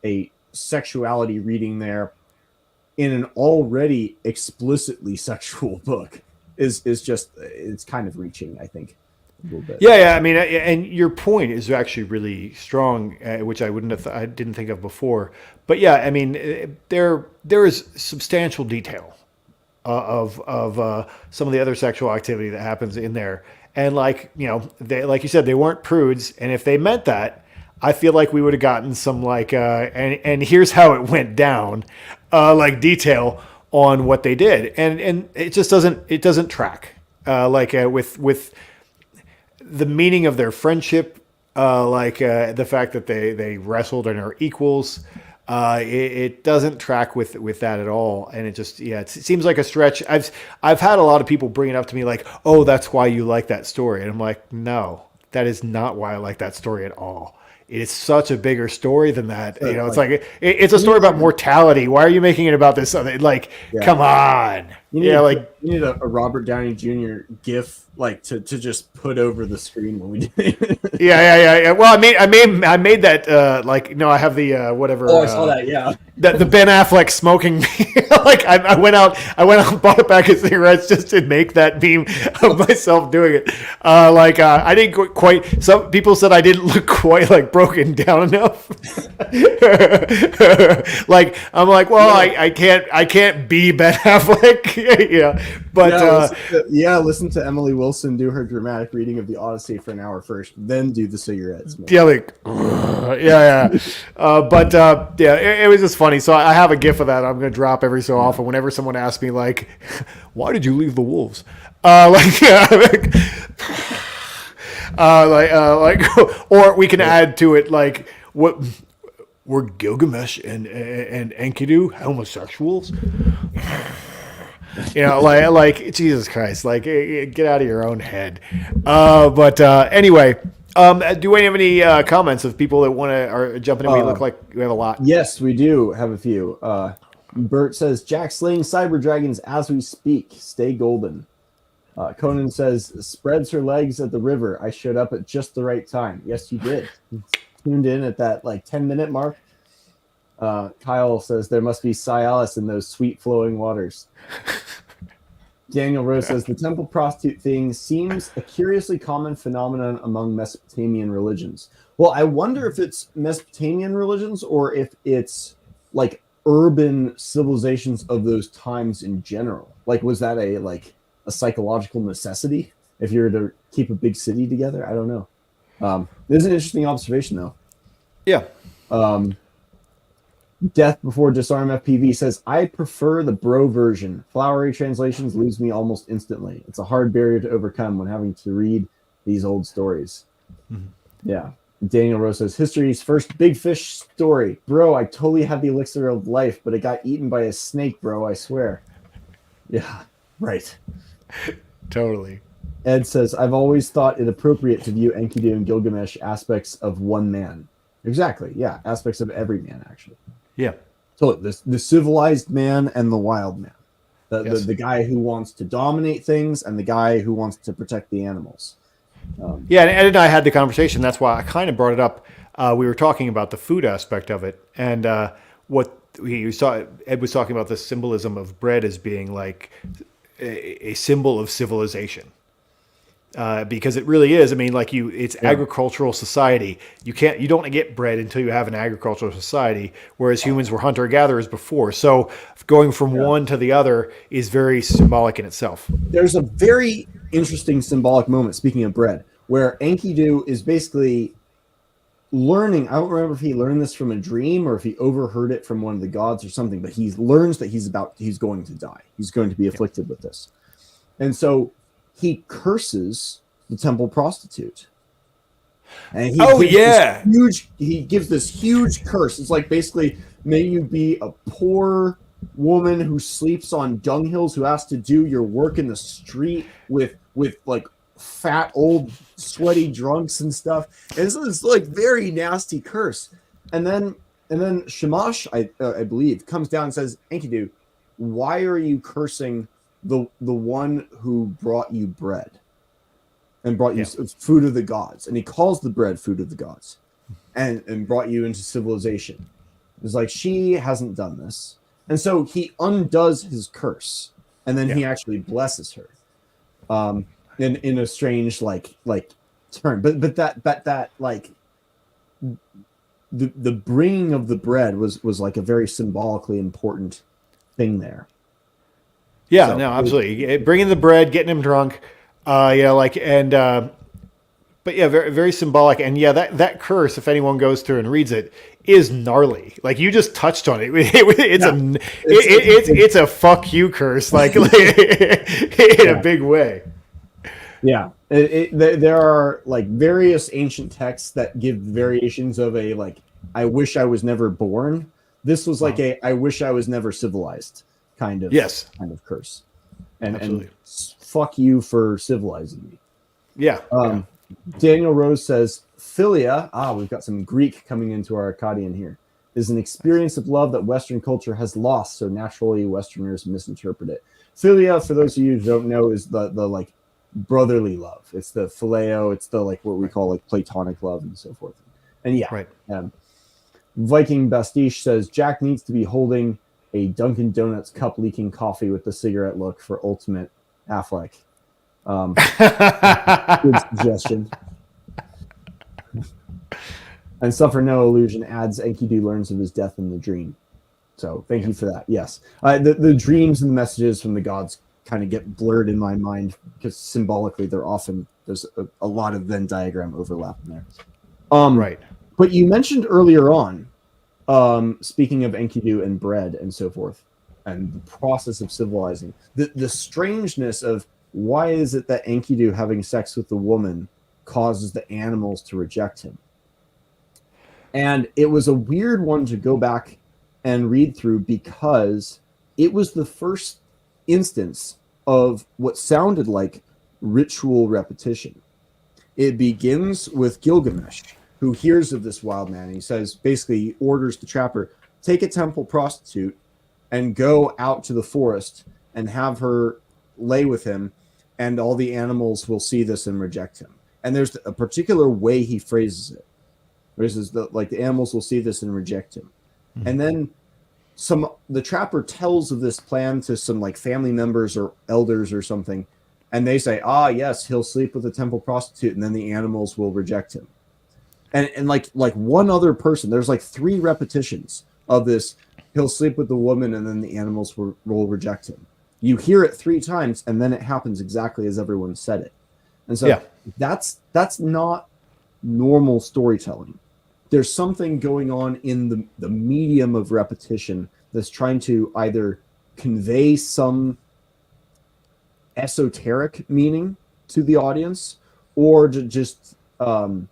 S2: a sexuality reading there in an already explicitly sexual book is just, it's kind of reaching, I think, a little bit.
S1: Yeah. I mean, and your point is actually really strong, which I didn't think of before. But yeah, I mean, there is substantial detail of some of the other sexual activity that happens in there. And like you said, they weren't prudes. And if they meant that, I feel like we would have gotten some and here's how it went down, detail on what they did. And it just doesn't track, with the meaning of their friendship, the fact that they wrestled and are equals. It doesn't track with that at all, and it just it seems like a stretch. I've had a lot of people bring it up to me like, oh, that's why you like that story, and I'm like, no, that is not why I like that story at all. It's such a bigger story than that. It's it's a story about mortality. Why are you making it about this? Come on.
S2: You need a Robert Downey Jr. GIF to just put over the screen when we do it.
S1: Yeah. Well, I made that. I have the whatever.
S2: Oh, I saw that. Yeah.
S1: The Ben Affleck smoking. I went out and bought a pack of cigarettes just to make that meme of myself doing it. I didn't quite. Some people said I didn't look quite broken down enough. I'm like, well, I can't be Ben Affleck. But
S2: listen to Emily Wilson do her dramatic reading of the Odyssey for an hour first, then do the cigarettes.
S1: Yeah, like, it was just funny. So I have a GIF of that. I'm going to drop every so often whenever someone asks me, like, why did you leave the wolves? Or we can add to it, like, what were Gilgamesh and Enkidu homosexuals? Like Jesus Christ, like, get out of your own head. Anyway, do we have any comments of people that want to are jumping in? We look like we have a lot.
S2: Yes, we do have a few. Bert says, Jack slaying cyber dragons as we speak. Stay golden. Conan says, spreads her legs at the river. I showed up at just the right time. Yes, you did. Tuned in at that 10-minute mark. Kyle says, there must be Cialis in those sweet flowing waters. Daniel Rose says, the temple prostitute thing seems a curiously common phenomenon among Mesopotamian religions. Well, I wonder if it's Mesopotamian religions or if it's like urban civilizations of those times in general. Like, was that a psychological necessity if you were to keep a big city together? I don't know. This is an interesting observation, though.
S1: Yeah.
S2: Death Before Disarm FPV says, I prefer the bro version. Flowery translations lose me almost instantly. It's a hard barrier to overcome when having to read these old stories. Mm-hmm. Yeah. Daniel Rose says, history's first big fish story. Bro, I totally had the elixir of life, but it got eaten by a snake, bro, I swear. Yeah, right.
S1: Totally.
S2: Ed says, I've always thought it appropriate to view Enkidu and Gilgamesh aspects of one man. Exactly, yeah. Aspects of every man, actually.
S1: Yeah.
S2: So the civilized man and the wild man. The guy who wants to dominate things and the guy who wants to protect the animals.
S1: And Ed and I had the conversation. That's why I kind of brought it up. We were talking about the food aspect of it. And Ed was talking about the symbolism of bread as being like a symbol of civilization. Because it really is. I mean, like it's agricultural society. You don't get bread until you have an agricultural society, whereas humans were hunter-gatherers before. So going from one to the other is very symbolic in itself.
S2: There's a very interesting symbolic moment, speaking of bread, where Enkidu is basically learning. I don't remember if he learned this from a dream or if he overheard it from one of the gods or something, but he learns that he's going to die. He's going to be afflicted with this. And so he curses the temple prostitute. And he gives this huge curse. It's like, basically, may you be a poor woman who sleeps on dunghills, who has to do your work in the street with like fat old sweaty drunks and stuff. And it's this like very nasty curse. And then Shamash, I believe, comes down and says, Enkidu, why are you cursing the one who brought you bread and brought you food of the gods? And he calls the bread food of the gods and brought you into civilization. It's like, she hasn't done this. And so he undoes his curse, and then he actually blesses her in a strange like turn. But that like the bringing of the bread was like a very symbolically important thing there.
S1: Yeah, so, no, absolutely. Bringing the bread, getting him drunk, but very, very symbolic. And that curse, if anyone goes through and reads it, is gnarly. Like, you just touched on it. It's a fuck you curse, like in a big way.
S2: Yeah, there are like various ancient texts that give variations of a like, I wish I was never born. This was like I wish I was never civilized kind of curse, and fuck you for civilizing me. Daniel Rose says, philia, we've got some Greek coming into our Akkadian here, is an experience of love that Western culture has lost, so naturally Westerners misinterpret it. Philia, for those of you who don't know, is the like brotherly love. It's the phileo. It's the like what we call like platonic love and so forth. And Viking Bastiche says, Jack needs to be holding a Dunkin' Donuts cup leaking coffee with the cigarette look for ultimate Affleck. Good suggestion. And Suffer No Illusion adds, Enkidu learns of his death in the dream. So thank you for that. Yes, the dreams and the messages from the gods kind of get blurred in my mind because symbolically there's a lot of Venn diagram overlap in there.
S1: Right.
S2: But you mentioned earlier on, speaking of Enkidu and bread and so forth, and the process of civilizing, the strangeness of why is it that Enkidu having sex with the woman causes the animals to reject him? And it was a weird one to go back and read through because it was the first instance of what sounded like ritual repetition. It begins with Gilgamesh, who hears of this wild man. He says, basically, he orders the trapper, take a temple prostitute and go out to the forest and have her lay with him, and all the animals will see this and reject him. And there's a particular way he phrases it. The animals will see this and reject him. Mm-hmm. And then the trapper tells of this plan to some like family members or elders or something, and they say, yes, he'll sleep with a temple prostitute, and then the animals will reject him. And like one other person, there's like 3 repetitions of this. He'll sleep with the woman, and then the animals will reject him. You hear it 3 times, and then it happens exactly as everyone said it. And so that's not normal storytelling. There's something going on in the medium of repetition that's trying to either convey some esoteric meaning to the audience, or just there's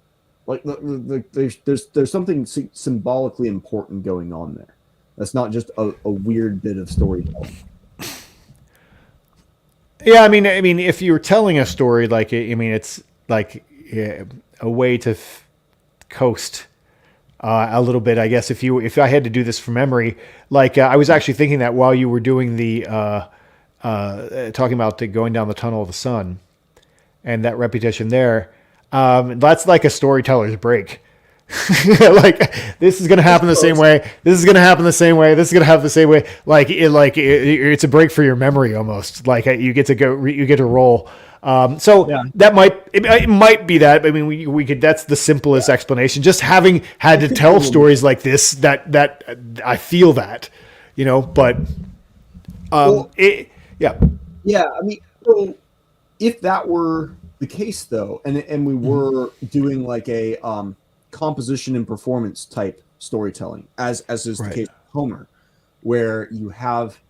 S2: something symbolically important going on there. That's not just a weird bit of storytelling.
S1: Yeah, I mean, if you were telling a story, it's like a way to coast a little bit, I guess. If I had to do this from memory, I was actually thinking that while you were doing the talking about going down the tunnel of the sun, and that repetition there, that's like a storyteller's break. Like, this is going to happen the same way. This is going to happen the same way. This is going to happen the same way. It's a break for your memory almost. Like, you get to roll. That might be that. I mean, we could. That's the simplest explanation. Just having had to tell stories like this, that I feel that, But
S2: Yeah. I mean, so if that were the case, though, and we were doing like a composition and performance type storytelling, as is the case with Homer, where you have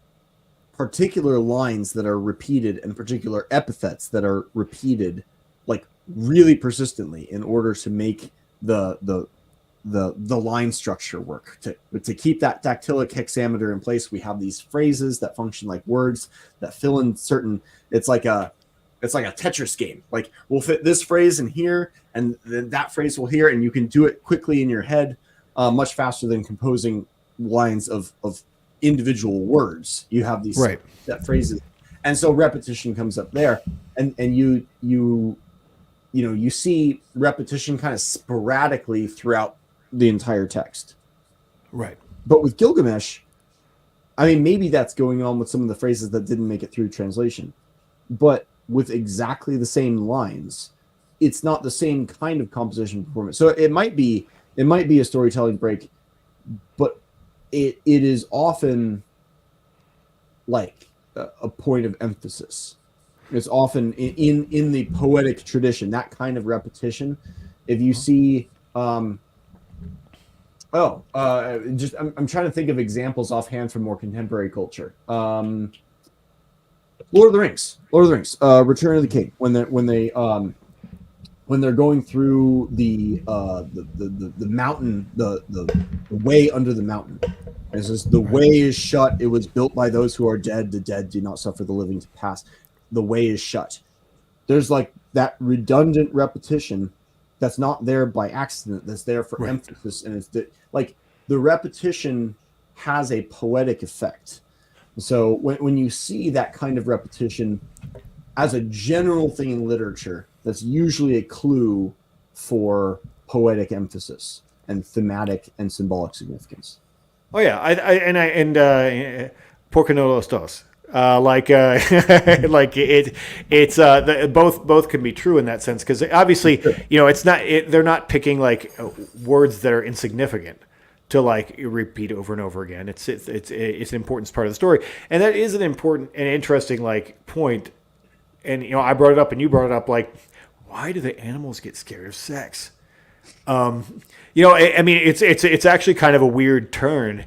S2: particular lines that are repeated and particular epithets that are repeated like really persistently in order to make the line structure work. To keep that dactylic hexameter in place, we have these phrases that function like words that fill in certain. It's like a Tetris game. Like, we'll fit this phrase in here, and then that phrase will here, and you can do it quickly in your head, much faster than composing lines of individual words. You have these set phrases, and so repetition comes up there, and you see repetition kind of sporadically throughout the entire text.
S1: Right.
S2: But with Gilgamesh, I mean, maybe that's going on with some of the phrases that didn't make it through translation, but with exactly the same lines, it's not the same kind of composition performance. So it might be a storytelling break, but it is often like a point of emphasis. It's often in the poetic tradition, that kind of repetition. If you see, I'm trying to think of examples offhand from more contemporary culture. Lord of the Rings, Return of the King, when they're going through the mountain, the way under the mountain. It says, the way is shut. It was built by those who are dead. The dead do not suffer the living to pass. The way is shut. There's like that redundant repetition that's not there by accident. That's there for emphasis, and it's like the repetition has a poetic effect. So when you see that kind of repetition as a general thing in literature, that's usually a clue for poetic emphasis and thematic and symbolic significance.
S1: Oh yeah, porque no los dos. Both can be true in that sense, because obviously, it's not they're not picking like words that are insignificant. to like repeat over and over again. It's an important part of the story, and that is an important and interesting like point. And I brought it up, and you brought it up. Like, why do the animals get scared of sex? I mean, it's actually kind of a weird turn.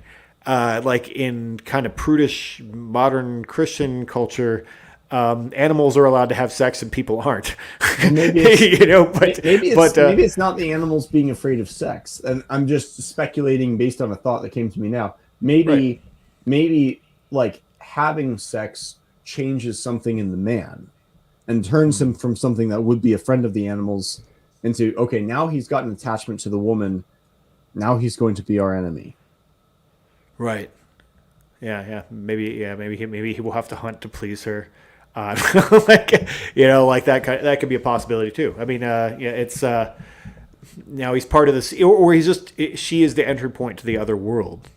S1: Like in kind of prudish modern Christian culture, animals are allowed to have sex and people aren't.
S2: Well, maybe it's not the animals being afraid of sex, and I'm just speculating based on a thought that came to me now. Maybe like having sex changes something in the man and turns him from something that would be a friend of the animals into, okay, now he's got an attachment to the woman. Now he's going to be our enemy.
S1: Right. Yeah. Maybe he will have to hunt to please her. Like that could be a possibility too. I mean, it's now he's part of this, or she is the entry point to the other world,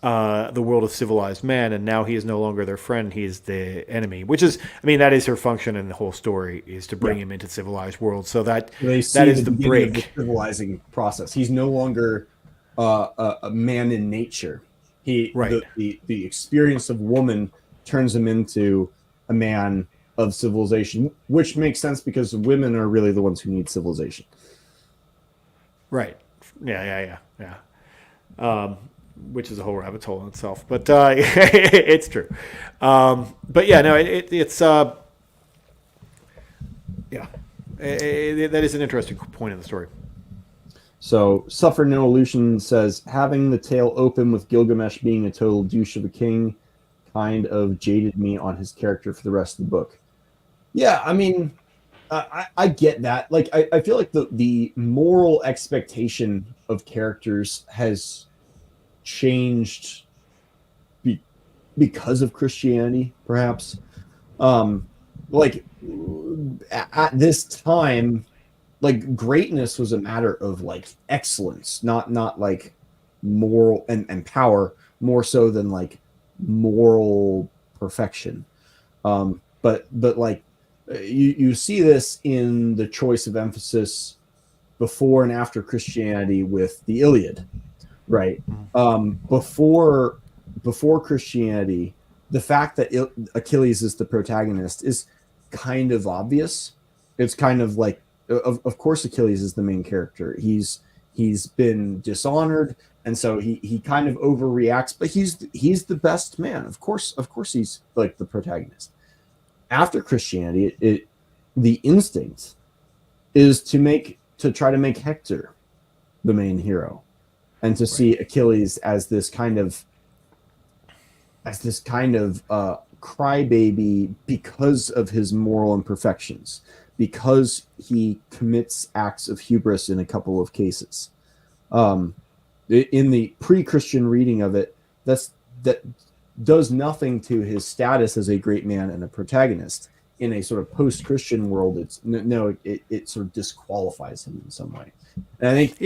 S1: the world of civilized man, and now he is no longer their friend. He is the enemy, which is, I mean, that is her function in the whole story, is to bring him into civilized world. So that is the break.
S2: The civilizing process. He's no longer a man in nature. The experience of woman turns him into a man of civilization, which makes sense because women are really the ones who need civilization.
S1: Right. Yeah. Which is a whole rabbit hole in itself, but it's true. But yeah, no, it's that is an interesting point in the story.
S2: So, Suffer No Illusion says, having the tale open with Gilgamesh being a total douche of a king kind of jaded me on his character for the rest of the book. Yeah, I mean, I get that. Like, I feel like the moral expectation of characters has changed because of Christianity, perhaps. Like, at this time, like, greatness was a matter of like excellence, not like moral and power, more so than like moral perfection. But like you see this in the choice of emphasis before and after Christianity with the Iliad, right? Before Christianity, the fact that Achilles is the protagonist is kind of obvious. It's kind of like, of course Achilles is the main character. He's been dishonored, and so he kind of overreacts, but he's the best man. Of course he's like the protagonist. After Christianity, the instinct is to try to make Hector the main hero, and to see Achilles as this kind of crybaby because of his moral imperfections, because he commits acts of hubris in a couple of cases. In the pre-Christian reading of it, that does nothing to his status as a great man and a protagonist. In a sort of post-Christian world, it sort of disqualifies him in some way. And I think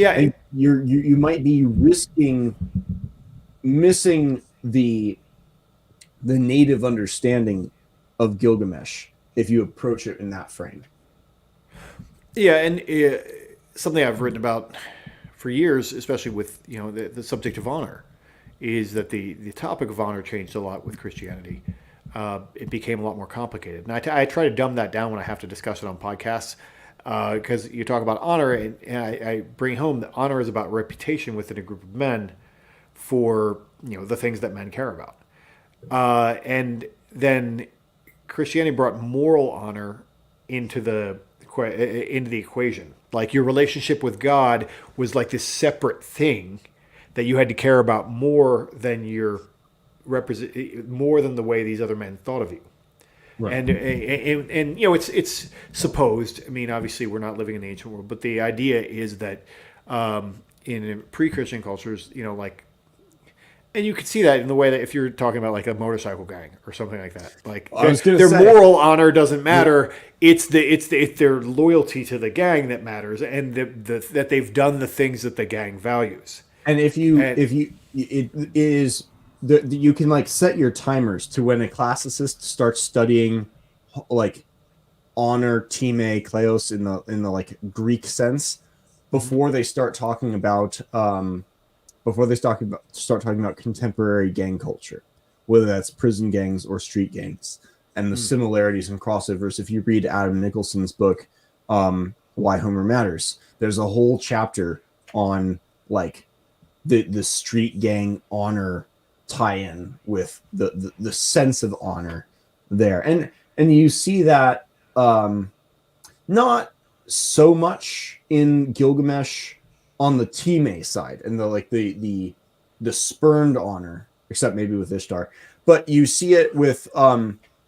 S2: you might be risking missing the native understanding of Gilgamesh if you approach it in that frame.
S1: Yeah, and something I've written about for years, especially with the subject of honor, is that the topic of honor changed a lot with Christianity. It became a lot more complicated, and I try to dumb that down when I have to discuss it on podcasts, because you talk about honor, and I bring home that honor is about reputation within a group of men for the things that men care about, and then Christianity brought moral honor into the equation. Like, your relationship with God was like this separate thing that you had to care about more than more than the way these other men thought of you. Right. And it's supposed. I mean, obviously we're not living in the ancient world, but the idea is that in pre-Christian cultures, and you could see that in the way that if you're talking about like a motorcycle gang or something like that, like their moral honor doesn't matter. Yeah. It's their loyalty to the gang that matters, and that they've done the things that the gang values.
S2: And you can like set your timers to when a classicist starts studying like honor, time, kleos in the like Greek sense, before they start talking about before they start talking about contemporary gang culture, whether that's prison gangs or street gangs, and the similarities and crossovers. If you read Adam Nicholson's book, Why Homer Matters, there's a whole chapter on like the street gang honor tie-in with the sense of honor there, and you see that not so much in Gilgamesh on the Time side and the spurned honor, except maybe with Ishtar, but you see it with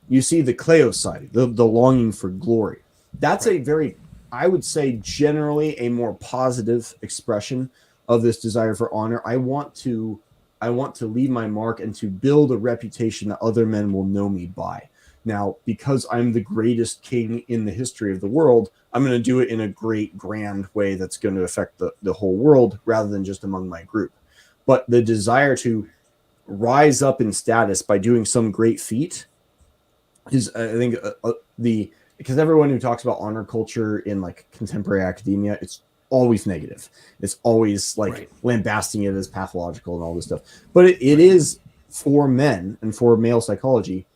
S2: you see the Cleo side, the longing for glory. That's a very, I would say, generally a more positive expression of this desire for honor. I want to leave my mark and to build a reputation that other men will know me by. Now, because I'm the greatest king in the history of the world, I'm going to do it in a great, grand way that's going to affect the whole world rather than just among my group. But the desire to rise up in status by doing some great feat is, I think, because everyone who talks about honor culture in like contemporary academia, it's always negative. It's always like lambasting it as pathological and all this stuff. But it is, for men and for male psychology,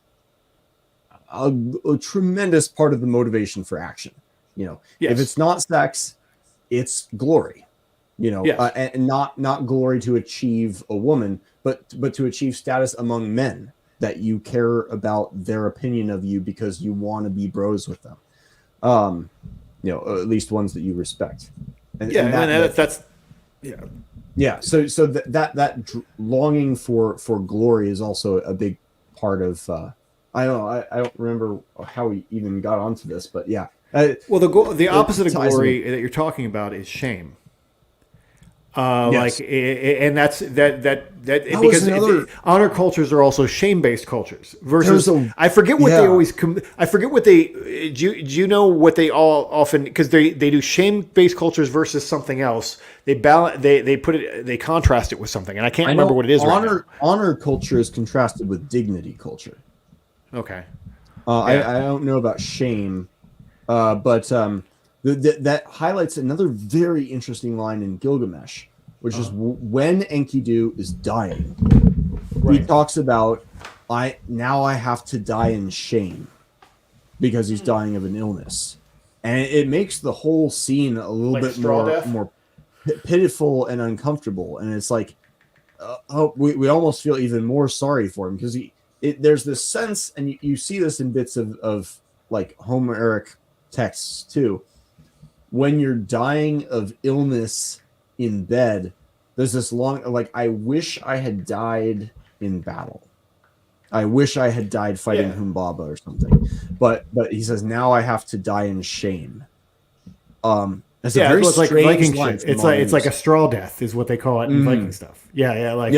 S2: a tremendous part of the motivation for action. If it's not sex, it's glory. And not glory to achieve a woman, but to achieve status among men, that you care about their opinion of you because you want to be bros with them. At least ones that you respect. So that longing for glory is also a big part of. I don't remember how we even got onto this, but yeah.
S1: The opposite of glory that you're talking about is shame.
S2: Yes.
S1: That's because honor cultures are also shame-based cultures. Versus, I forget what they always. I forget what they. Do you know what they all often, because they do shame-based cultures versus something else. They balance. They put it. They contrast it with something, and I can't remember what it is.
S2: Honor culture is contrasted with dignity culture.
S1: Okay.
S2: I don't know about shame, but that highlights another very interesting line in Gilgamesh, which is when Enkidu is dying. He talks about, I have to die in shame because he's dying of an illness, and it makes the whole scene a little bit more pitiful and uncomfortable. And it's like, we almost feel even more sorry for him because there's this sense, and you see this in bits of like Homeric texts too. When you're dying of illness in bed, there's this long, like, I wish I had died in battle. I wish I had died fighting Humbaba or something. But he says, now I have to die in shame. It's a very strange
S1: like Viking
S2: line.
S1: shit. It's like a straw death is what they call it in Viking stuff. You're not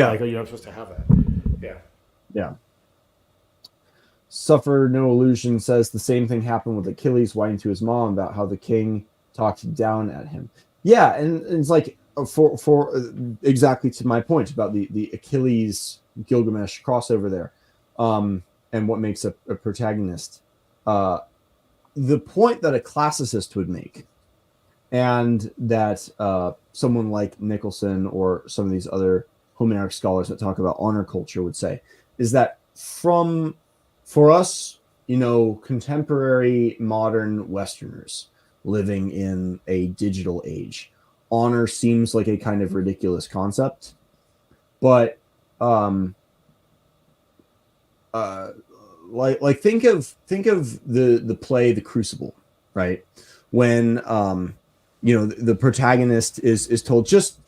S1: supposed to have that.
S2: Yeah. Suffer No Illusion says the same thing happened with Achilles whining to his mom about how the king talked down at him. Yeah, and it's like for exactly to my point about the Achilles Gilgamesh crossover there, and what makes a protagonist. The point that a classicist would make, and that someone like Nicholson or some of these other Homeric scholars that talk about honor culture would say, is that for us, contemporary modern Westerners living in a digital age, honor seems like a kind of ridiculous concept. But like think of the play The Crucible, right? When the protagonist is told just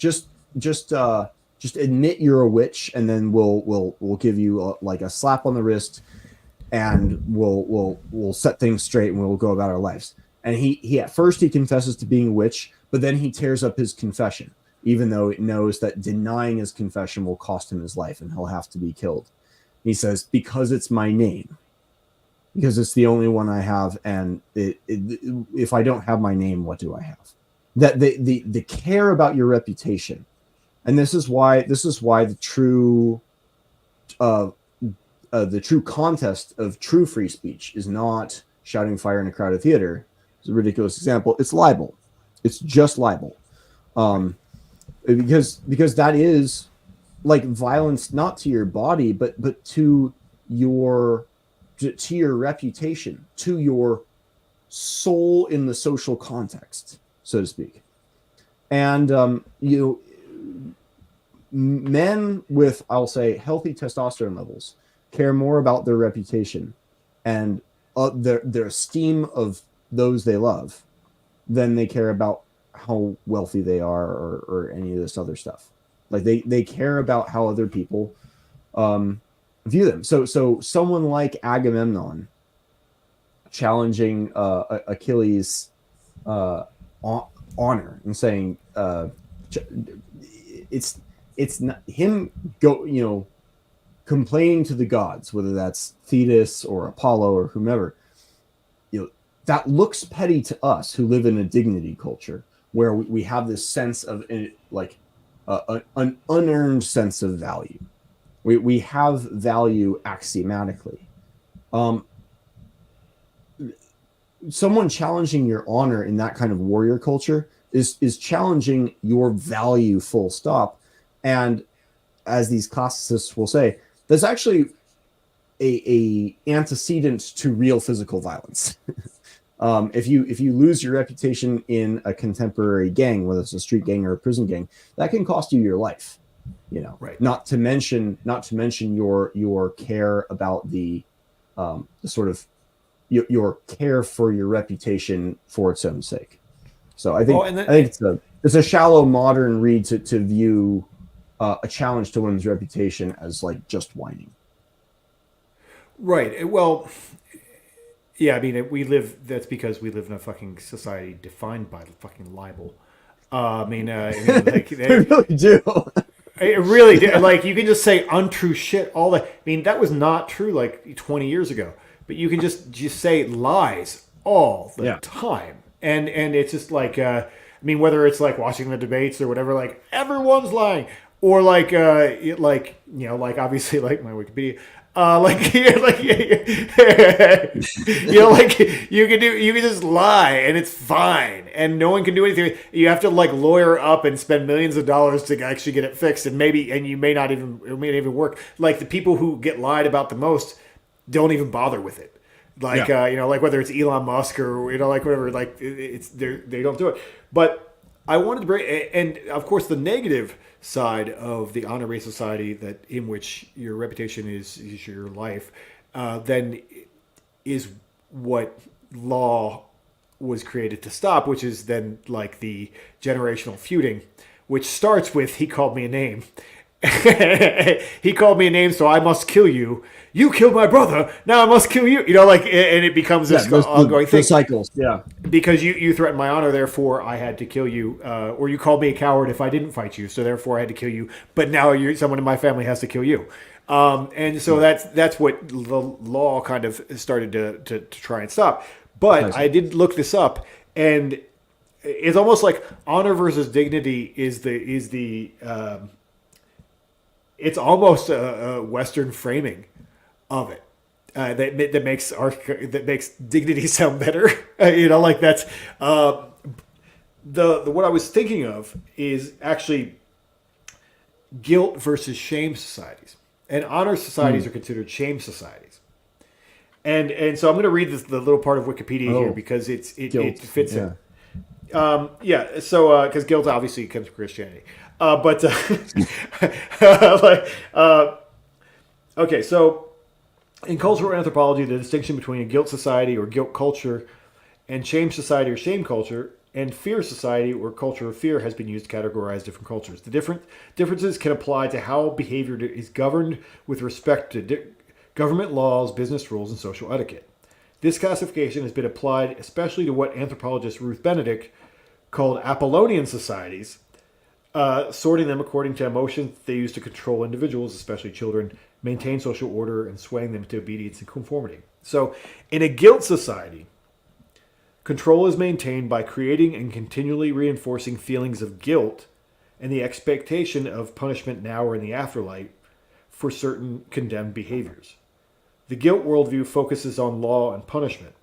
S2: admit you're a witch, and then we'll give you like a slap on the wrist, and we'll set things straight, and we'll go about our lives. And he at first he confesses to being a witch, but then he tears up his confession, even though it knows that denying his confession will cost him his life and he'll have to be killed. He says, because it's my name, because it's the only one I have, and if I don't have my name, what do I have? That the care about your reputation, and this is why the true contest of true free speech is not shouting fire in a crowded theater. It's a ridiculous example. It's libel. It's just libel. because that is like violence, not to your body, but to your reputation, to your soul in the social context, so to speak. And men with, I'll say, healthy testosterone levels care more about their reputation and their esteem of those they love than they care about how wealthy they are, or any of this other stuff. Like they care about how other people view them. So someone like Agamemnon challenging Achilles' honor and saying it's not him complaining to the gods, whether that's Thetis or Apollo or whomever. That looks petty to us who live in a dignity culture where we have this sense of like an unearned sense of value. We have value axiomatically. Someone challenging your honor in that kind of warrior culture is challenging your value, full stop. And as these classicists will say, there's actually a antecedent to real physical violence. If you lose your reputation in a contemporary gang, whether it's a street gang or a prison gang, that can cost you your life.
S1: Right.
S2: Not to mention your care about the sort of your care for your reputation for its own sake. So I think it's a shallow modern read to view a challenge to one's reputation as like just whining.
S1: Right. Well, yeah, I mean, that's because we live in a fucking society defined by the fucking libel. Like,
S2: they really do.
S1: It really did. Like, you can just say untrue shit all the. I mean, that was not true like 20 years ago. But you can just say lies all the time, and it's just like, whether it's like watching the debates or whatever, like everyone's lying, or like obviously like my Wikipedia. Like you can just lie and it's fine and no one can do anything. You have to like lawyer up and spend millions of dollars to actually get it fixed, and it may not even work. Like the people who get lied about the most don't even bother with it. Like like whether it's Elon Musk or like whatever, like they don't do it. But I wanted to bring, and of course the negative side of the honor-based society that in which your reputation is your life, then is what law was created to stop, which is then like the generational feuding, which starts with he called me a name. He called me a name, so I must kill you. You killed my brother, now I must kill you. And it becomes this ongoing thing.
S2: Cycles, yeah.
S1: Because you threatened my honor, therefore I had to kill you. Or you called me a coward if I didn't fight you, so therefore I had to kill you. But now someone in my family has to kill you. And so that's what the law kind of started to try and stop. But I did look this up, and it's almost like honor versus dignity is the it's almost a Western framing of it that makes dignity sound better. Like that's the what I was thinking of is actually guilt versus shame societies, and honor societies are considered shame societies. And so I'm going to read the little part of Wikipedia here because it fits in. So because guilt obviously comes from Christianity. Okay, so in cultural anthropology, the distinction between a guilt society or guilt culture and shame society or shame culture and fear society or culture of fear has been used to categorize different cultures. The differences can apply to how behavior is governed with respect to government laws, business rules, and social etiquette. This classification has been applied especially to what anthropologist Ruth Benedict called Apollonian societies, sorting them according to emotions they use to control individuals, especially children, maintain social order, and swaying them to obedience and conformity. So, in a guilt society, control is maintained by creating and continually reinforcing feelings of guilt and the expectation of punishment now or in the afterlife for certain condemned behaviors. The guilt worldview focuses on law and punishment.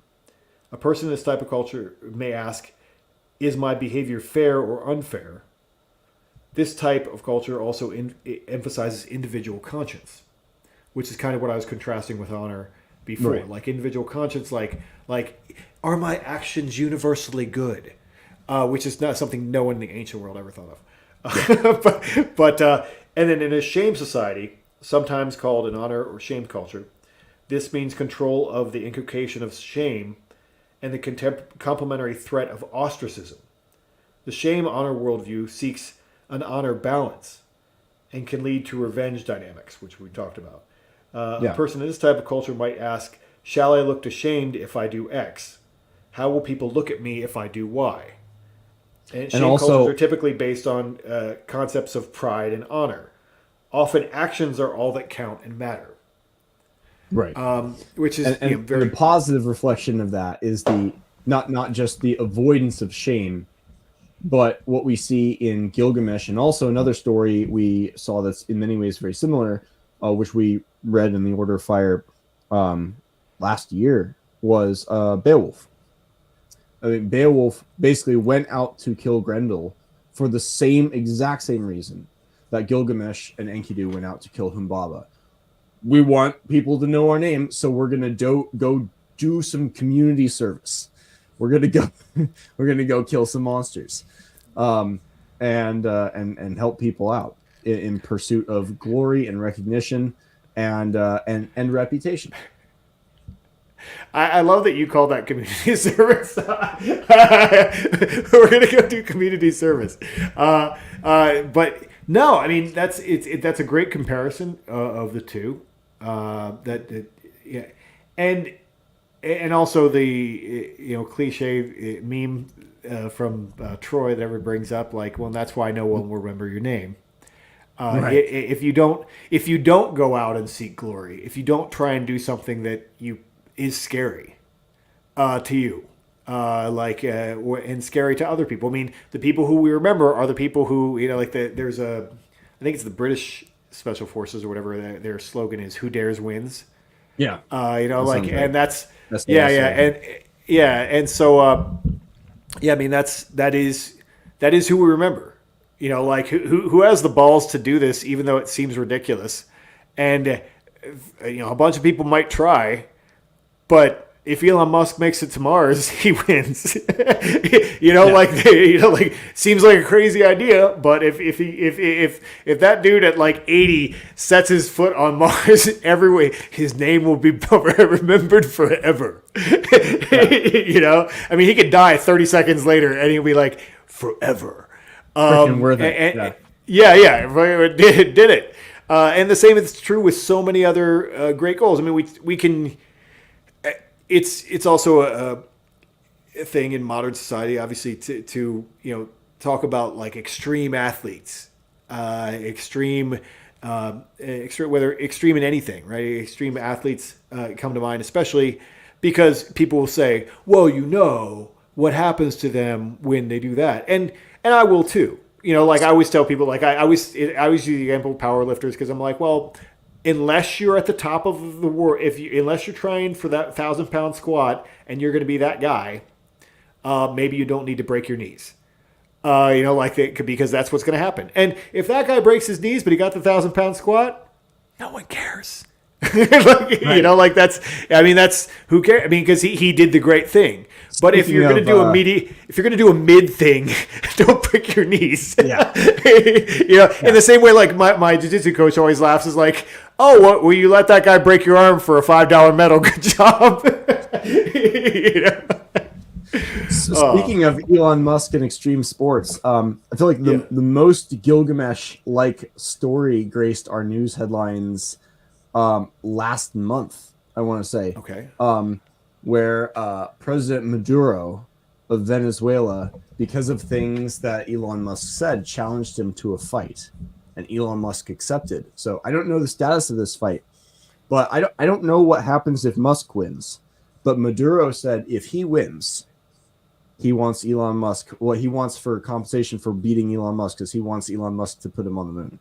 S1: A person in this type of culture may ask, is my behavior fair or unfair? this type of culture also emphasizes individual conscience, which is kind of what I was contrasting with honor before.
S2: Right.
S1: Like individual conscience, like are my actions universally good? Which is not something no one in the ancient world ever thought of. but and then in a shame society, sometimes called an honor or shame culture, this means control of the inculcation of shame and the complementary threat of ostracism. The shame-honor worldview seeks an honor balance and can lead to revenge dynamics, which we talked about. A person in this type of culture might ask, shall I look ashamed if I do X? How will people look at me if I do Y? And shame cultures are typically based on concepts of pride and honor. Often actions are all that count and matter.
S2: Right.
S1: Which is
S2: very the positive reflection of that is the not just the avoidance of shame, but what we see in Gilgamesh, and also another story we saw that's in many ways very similar, which we read in the Order of Fire last year, was Beowulf. I mean, Beowulf basically went out to kill Grendel for the exact same reason that Gilgamesh and Enkidu went out to kill Humbaba. We want people to know our name, so we're gonna go do some community service. We're gonna go kill some monsters, and help people out in pursuit of glory and recognition and reputation.
S1: I love that you call that community service. We're gonna go do community service, but no, I mean that's a great comparison of the two. And also the cliche meme from Troy that everyone brings up, like, well, that's why no one will remember your name. Right. If you don't go out and seek glory, if you don't try and do something that is scary to you, and scary to other people. I mean, the people who we remember are the people who I think it's the British Special Forces or whatever their slogan is, "Who dares wins."
S2: Yeah.
S1: And that's and so I mean that is who we remember. Who has the balls to do this, even though it seems ridiculous, and a bunch of people might try, but if Elon Musk makes it to Mars, he wins. Seems like a crazy idea, but if that dude at like 80 sets his foot on Mars, his name will be remembered forever. I mean, he could die 30 seconds later, and he'll be like forever.
S2: Worth it.
S1: Did it. And the same is true with so many other great goals. I mean, we can. It's also a thing in modern society, obviously, to talk about like extreme athletes, extreme whether extreme in anything, right? Extreme athletes come to mind, especially because people will say, "Well, what happens to them when they do that," and I will too. I always tell people, like I always use the example of powerlifters because I'm like, well, unless you're at the top of the world, unless you're trying for that 1,000-pound squat and you're going to be that guy, maybe you don't need to break your knees. Because that's what's going to happen. And if that guy breaks his knees, but he got the 1,000-pound squat, no one cares. Right. That's who cares? I mean, because he did the great thing. But if you're going to do a mid thing, don't break your knees. Yeah. In the same way, like my jiu-jitsu coach always laughs, is like, "Oh, what will you let that guy break your arm for a $5 medal? Good job."
S2: Speaking of Elon Musk and extreme sports, I feel like the most Gilgamesh-like story graced our news headlines last month, I want to say.
S1: Okay.
S2: Where President Maduro of Venezuela, because of things that Elon Musk said, challenged him to a fight, and Elon Musk accepted. So I don't know the status of this fight, but I don't know what happens if Musk wins. But Maduro said if he wins, he wants Elon Musk. What he wants for compensation for beating Elon Musk is he wants Elon Musk to put him on the moon.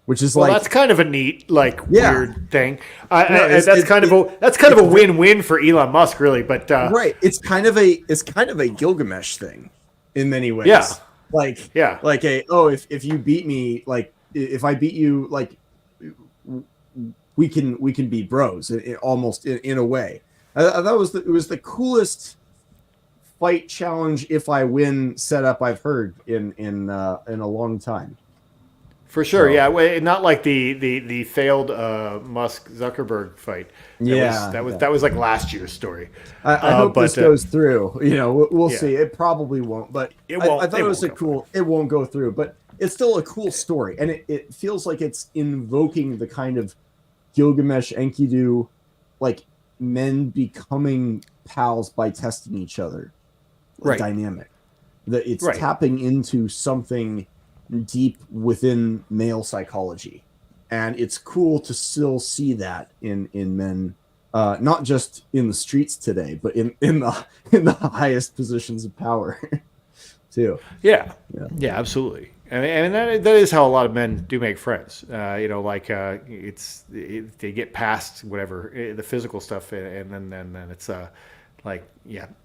S2: Which is
S1: that's kind of a neat, weird thing. That's kind of a win-win for Elon Musk, really. But
S2: right, it's kind of a Gilgamesh thing in many ways.
S1: Yeah,
S2: like
S1: Yeah.
S2: like a oh if you beat me, like if I beat you, like we can be bros, almost in a way. That was it was the coolest fight challenge if I win setup I've heard in a long time.
S1: For sure,
S2: So
S1: yeah. Not like the failed Musk Zuckerberg fight.
S2: yeah,
S1: That was like last year's story.
S2: I hope
S1: But
S2: this goes through. You know, we'll
S1: yeah,
S2: see. It probably won't, but
S1: it won't.
S2: I thought it was a
S1: go through.
S2: cool. It won't go through, but it's still a cool story, and it feels like it's invoking the kind of Gilgamesh Enkidu, like men becoming pals by testing each other,
S1: Right.
S2: dynamic. That it's
S1: Right.
S2: tapping into something deep within male psychology, and it's cool to still see that in men, not just in the streets today, but in the highest positions of power too.
S1: Yeah. Yeah. Absolutely. And that is how a lot of men do make friends. You know, like they get past whatever the physical stuff, and then it's like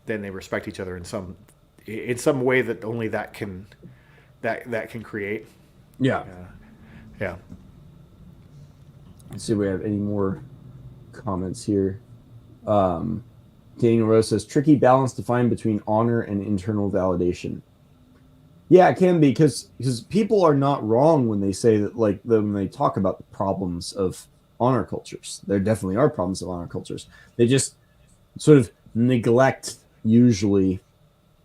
S1: then they respect each other in some way that only that can create.
S2: Yeah.
S1: Yeah.
S2: Let's see if we have any more comments here. Daniel Rose says tricky balance to find between honor and internal validation. Yeah, it can be because people are not wrong when they say that, like when they talk about the problems of honor cultures. There definitely are problems of honor cultures. They just sort of neglect usually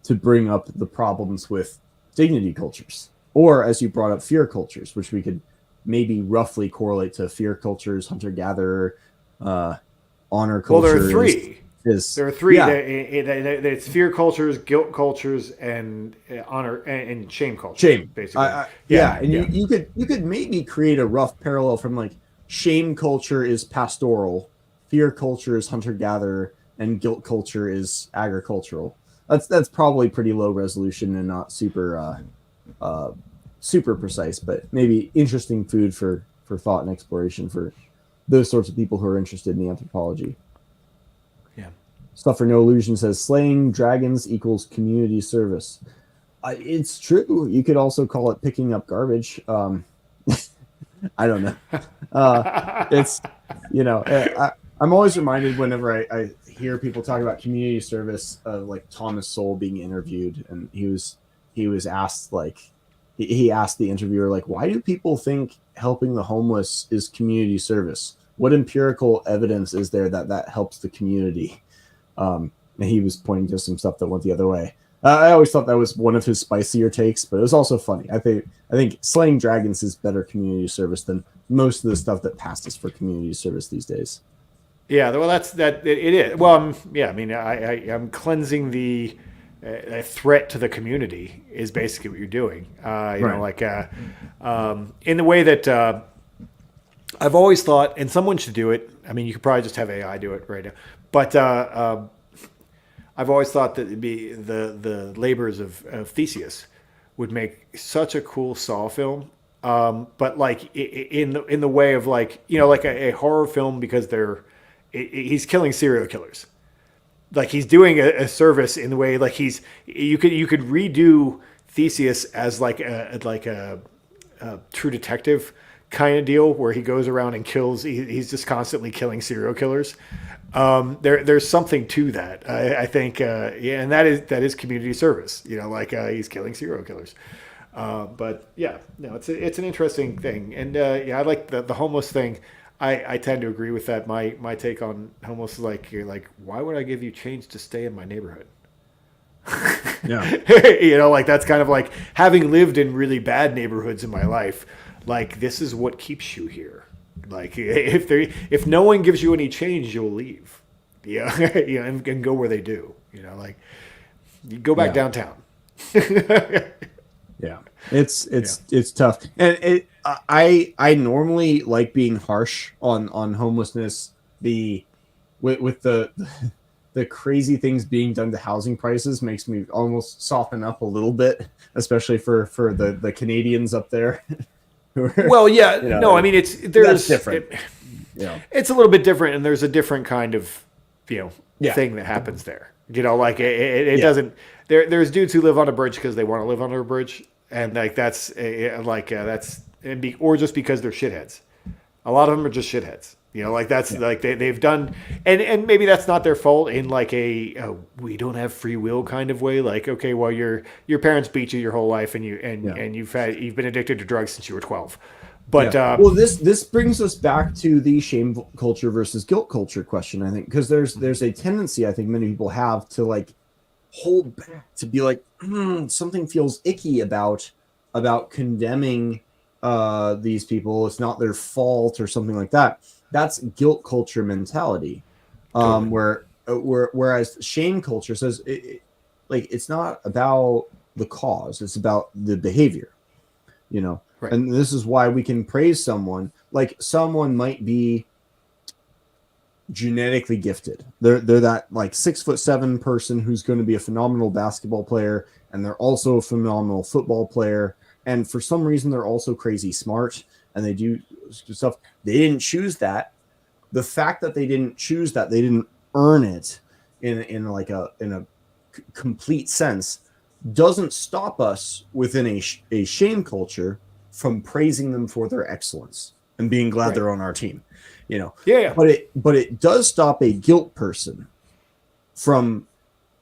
S2: to bring up the problems with dignity cultures, or as you brought up, fear cultures, which we could maybe roughly correlate to fear cultures, hunter-gatherer, honor culture.
S1: Well, there are three. There are three.
S2: Yeah.
S1: It's fear cultures, guilt cultures, and honor and shame culture.
S2: Shame,
S1: basically.
S2: And you could maybe create a rough parallel from like shame culture is pastoral, fear culture is hunter-gatherer, and guilt culture is agricultural. That's probably pretty low resolution and not super super precise, but maybe interesting food for thought and exploration for those sorts of people who are interested in the anthropology.
S1: Yeah.
S2: Stuff for No Illusion says slaying dragons equals community service. It's true. You could also call it picking up garbage. I don't know. It's, you know, I'm always reminded whenever I hear people talk about community service of like Thomas Sowell being interviewed, and he was asked, like, he asked the interviewer, like, why do people think helping the homeless is community service? What empirical evidence is there that helps the community? And he was pointing to some stuff that went the other way. I always thought that was one of his spicier takes, but it was also funny. I think slaying dragons is better community service than most of the stuff that passes for community service these days.
S1: Yeah, well, it is. Well, I mean, I'm cleansing the threat to the community is basically what you're doing. You know, like in the way that I've always thought, and someone should do it. I mean, you could probably just have AI do it right now, but I've always thought that it'd be the labors of Theseus would make such a cool Saw film. But like in the way of, like, you know, like a horror film, because he's killing serial killers. Like he's doing a service in the way, like you could redo Theseus as like a True Detective kind of deal, where he goes around and kills. He's just constantly killing serial killers. There's something to that. I think, and that is community service. You know, like he's killing serial killers. But yeah, no, it's an interesting thing, and I like the homeless thing. I tend to agree with that. My take on homeless is like, you're like, why would I give you change to stay in my neighborhood?
S2: Yeah.
S1: You know, like that's kind of like having lived in really bad neighborhoods in my life. Like, this is what keeps you here. Like if no one gives you any change, you'll leave. Yeah, you know, and go where they do. You know, like you go back downtown.
S2: Yeah, it's tough, and I normally like being harsh on homelessness. With the crazy things being done to housing prices makes me almost soften up a little bit, especially for the Canadians up there.
S1: Well, yeah,
S2: you know,
S1: no, I mean
S2: that's different.
S1: It's a little bit different, and there's a different kind of thing that happens there. You know, like it doesn't. There's dudes who live on a bridge because they want to live under a bridge, and like or just because they're shitheads. A lot of them are just shitheads. Like that's like they've done, and maybe that's not their fault in like we don't have free will kind of way. Like, okay, well your parents beat you your whole life, and you've been addicted to drugs since you were 12. But
S2: well, this brings us back to the shame culture versus guilt culture question, I think, because there's a tendency I think many people have to like hold back, to be like something feels icky about condemning these people. It's not their fault or something like that. That's guilt culture mentality, totally. Whereas shame culture says it's not about the cause, it's about the behavior, right. And this is why we can praise someone. Like someone might be genetically gifted. They're that like 6'7" person who's going to be a phenomenal basketball player, and they're also a phenomenal football player. And for some reason, they're also crazy smart, and they do stuff. They didn't choose that. The fact that they didn't choose that, they didn't earn it in a complete sense, doesn't stop us within a shame culture from praising them for their excellence and being glad they're on our team.
S1: Yeah.
S2: But it does stop a guilt person from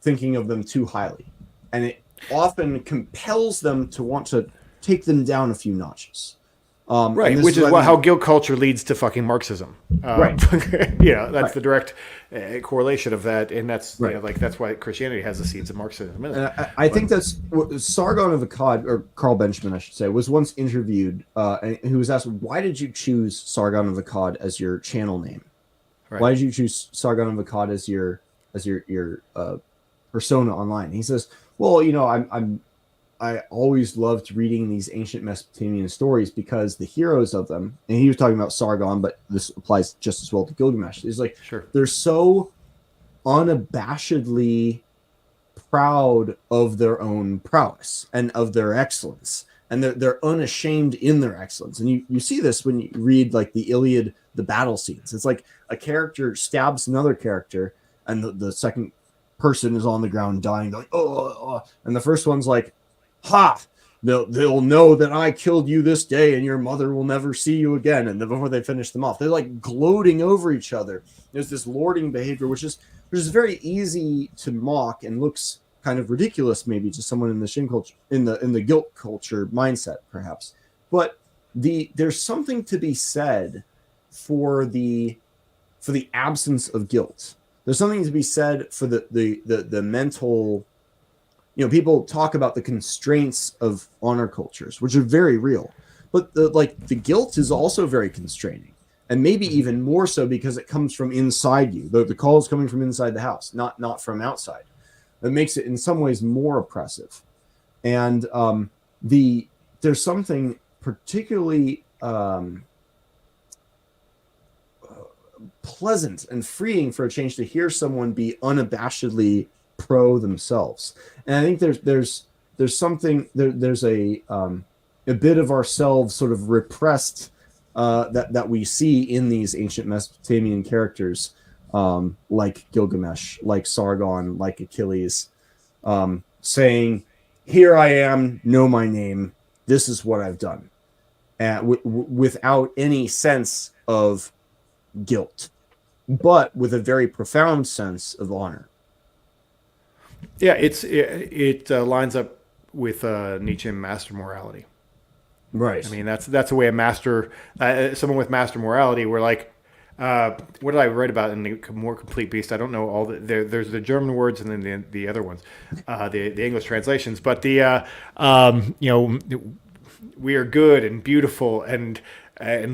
S2: thinking of them too highly, and it often compels them to want to take them down a few notches.
S1: Right, which is how guilt culture leads to fucking Marxism.
S2: Right.
S1: That's the direct correlation of that, and that's that's why Christianity has the seeds of Marxism.
S2: I think that's Sargon of Akkad, or Carl Benjamin, I should say, was once interviewed, and he was asked, "Why did you choose Sargon of Akkad as your channel name? Right. Why did you choose Sargon of Akkad as your persona online?" He says, "Well, I always loved reading these ancient Mesopotamian stories because the heroes of them," and he was talking about Sargon, but this applies just as well to Gilgamesh. He's like, They're so unabashedly proud of their own prowess and of their excellence, and they're unashamed in their excellence. And you see this when you read like the Iliad, the battle scenes. It's like a character stabs another character, and the second person is on the ground dying. They're like, oh, and the first one's like, ha! They'll know that I killed you this day, and your mother will never see you again. And before they finish them off, they're like gloating over each other. There's this lording behavior, which is very easy to mock and looks kind of ridiculous, maybe to someone in the shame culture, in the guilt culture mindset, perhaps. But there's something to be said for the absence of guilt. There's something to be said for the mental. People talk about the constraints of honor cultures, which are very real, but the guilt is also very constraining, and maybe even more so because it comes from inside you. The call is coming from inside the house, not from outside. That makes it in some ways more oppressive. And there's something particularly pleasant and freeing for a change to hear someone be unabashedly pro themselves. And I think there's something there's a bit of ourselves sort of repressed that we see in these ancient Mesopotamian characters, like Gilgamesh, like Sargon, like Achilles, saying, "Here I am, know my name. This is what I've done," and without any sense of guilt, but with a very profound sense of honor.
S1: Yeah, it lines up with Nietzschean master morality.
S2: Right.
S1: I mean, that's a way a master, someone with master morality. We're like, what did I write about in the More Complete Beast? I don't know all there's the German words and then the other ones, the English translations. But we are good and beautiful and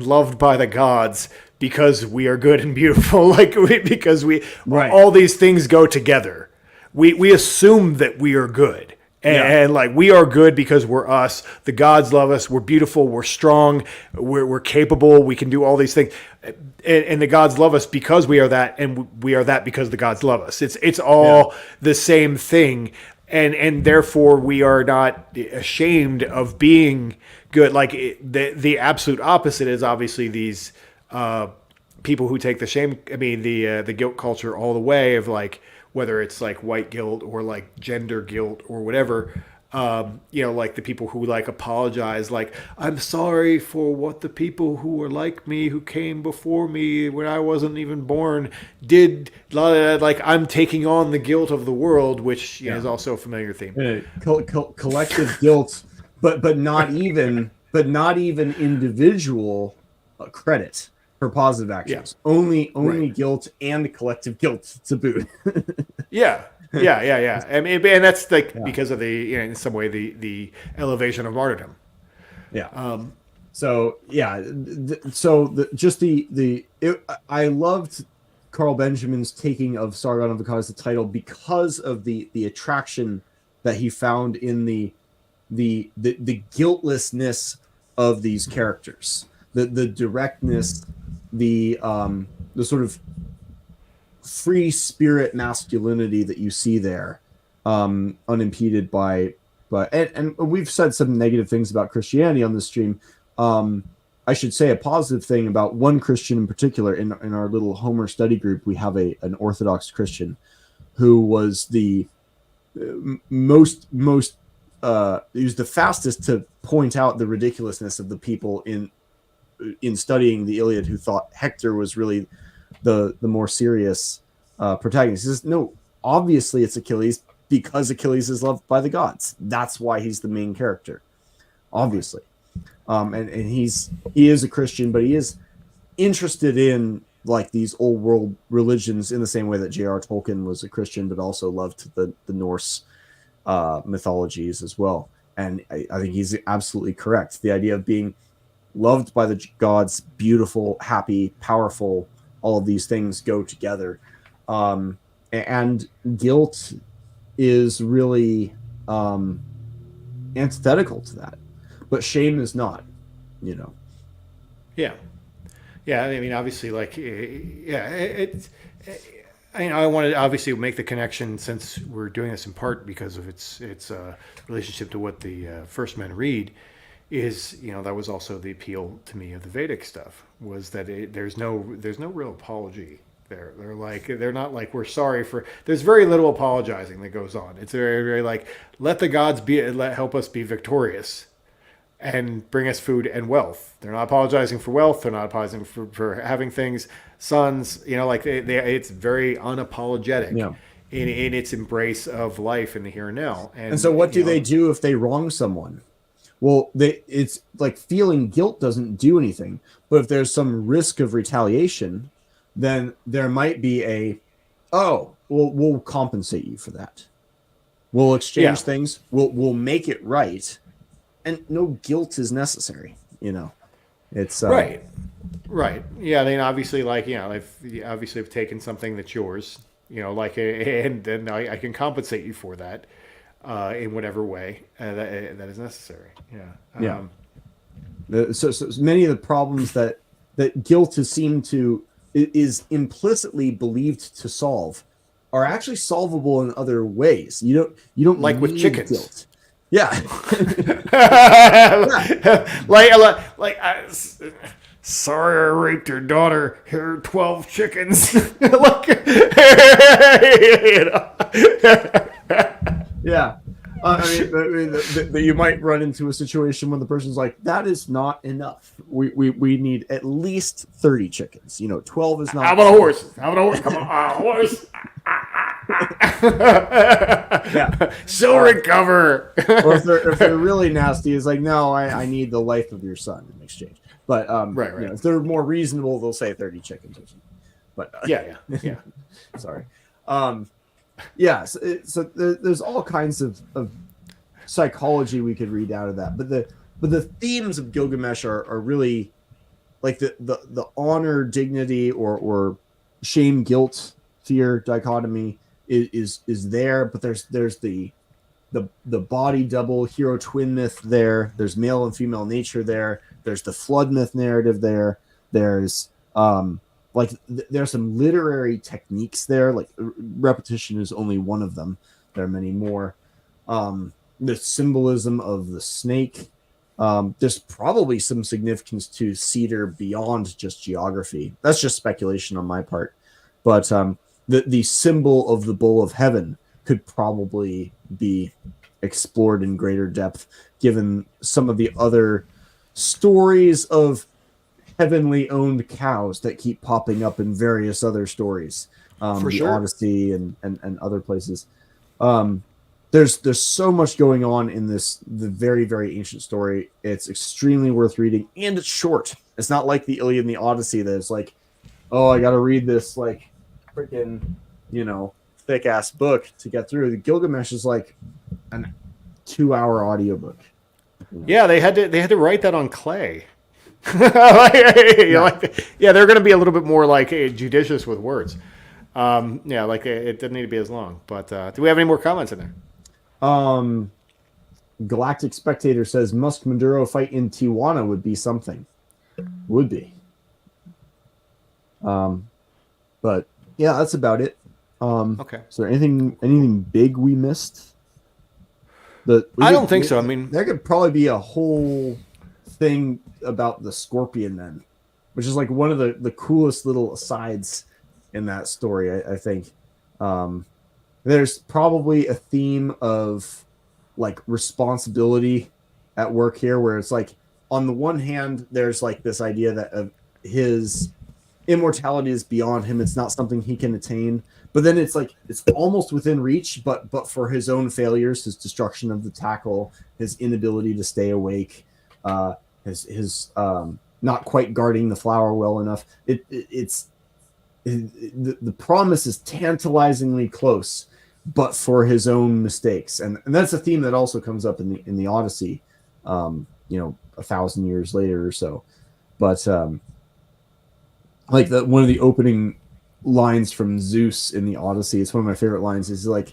S1: loved by the gods because we are good and beautiful. Because all these things go together. We assume that we are good. And we are good because we're us. The gods love us. We're beautiful. We're strong. We're capable. We can do all these things. And the gods love us because we are that. And we are that because the gods love us. It's all the same thing. And therefore we are not ashamed of being good. The absolute opposite is obviously these people who take the guilt culture all the way of whether it's white guilt or gender guilt or whatever, Like the people who like apologize, like, I'm sorry for what the people who were like me, who came before me when I wasn't even born, did. Like, I'm taking on the guilt of the world, which is also a familiar theme.
S2: Collective guilt, but not even individual credit for positive actions. Only guilt and collective guilt to boot.
S1: Yeah. I mean, and that's like because of the, in some way, the elevation of martyrdom.
S2: Yeah. I loved Carl Benjamin's taking of Sargon of Akkad as the title because of the attraction that he found in the guiltlessness of these characters, the directness, the sort of free spirit masculinity that you see there, unimpeded by and we've said some negative things about Christianity on this stream. I should say a positive thing about one Christian in particular. In our little Homer study group, we have an Orthodox Christian who was the most he was the fastest to point out the ridiculousness of the people in studying the Iliad who thought Hector was really the more serious protagonist. He says, no, obviously it's Achilles because Achilles is loved by the gods. That's why he's the main character, obviously. And he is a Christian, but he is interested in like these old world religions in the same way that J.R. Tolkien was a Christian, but also loved the Norse mythologies as well. And I think he's absolutely correct. The idea of being loved by the gods, beautiful, happy, powerful, all of these things go together. And guilt is really antithetical to that. But shame is not,
S1: Yeah. I mean, obviously, like, I want to obviously make the connection, since we're doing this in part because of its relationship to what the first men read. Is that was also the appeal to me of the Vedic stuff, was that there's no real apology there. They're not like, we're sorry for. There's very little apologizing that goes on. It's very, very like, let the gods help us be victorious and bring us food and wealth. They're not apologizing for wealth. They're not apologizing for having things, sons. It's very unapologetic in its embrace of life in the here and now.
S2: And so, what do they do if they wrong someone? Well, it's like feeling guilt doesn't do anything. But if there's some risk of retaliation, then there might be we'll compensate you for that. We'll exchange things. We'll make it right. And no guilt is necessary, It's
S1: right. Yeah, I mean, obviously, if I've taken something that's yours, and then I can compensate you for that in whatever way that is necessary.
S2: So many of the problems that guilt is implicitly believed to solve are actually solvable in other ways. You don't
S1: like with chickens.
S2: Guilt. Yeah.
S1: Sorry, I raped your daughter. Here are 12 chickens.
S2: Yeah. You might run into a situation when the person's like, that is not enough. We need at least 30 chickens. 12 is not.
S1: How about a horse? Come on, a horse. She'll recover.
S2: Or if they're really nasty, it's like, no, I need the life of your son in exchange. But if they're more reasonable, they'll say 30 chickens or something. But
S1: yeah.
S2: Sorry. So there's all kinds of psychology we could read out of that. But the themes of Gilgamesh are really like the honor, dignity, or shame, guilt, fear dichotomy is there. But there's the body double hero twin myth there. There's male and female nature there. There's the flood myth narrative there. There's there's some literary techniques there. Like repetition is only one of them. There are many more. The symbolism of the snake. There's probably some significance to cedar beyond just geography. That's just speculation on my part. But the symbol of the bull of heaven could probably be explored in greater depth, given some of the other stories of heavenly owned cows that keep popping up in various other stories,
S1: For
S2: the
S1: sure.
S2: Odyssey and other places. There's so much going on in the very, very ancient story. It's extremely worth reading, and it's short. It's not like the Iliad and the Odyssey that it's like, oh, I got to read this like freaking, thick ass book to get through. The Gilgamesh is like an 2-hour audiobook.
S1: Yeah, they had to write that on clay. They're going to be a little bit more like judicious with words. It doesn't need to be as long. But do we have any more comments in there?
S2: Galactic Spectator says Musk Maduro fight in Tijuana would be something. Would be. But yeah, that's about it.
S1: Okay.
S2: Is there anything big we missed?
S1: I don't think so. I mean,
S2: there could probably be a whole thing about the Scorpion then, which is like one of the coolest little asides in that story. I think there's probably a theme of like responsibility at work here, where it's like on the one hand, there's like this idea that his immortality is beyond him. It's not something he can attain. But then it's like it's almost within reach, but for his own failures, his destruction of the tackle, his inability to stay awake, his not quite guarding the flower well enough. The promise is tantalizingly close, but for his own mistakes, and that's a theme that also comes up in the Odyssey, 1,000 years later or so. But like one of the opening lines from Zeus in the Odyssey, it's one of my favorite lines, is like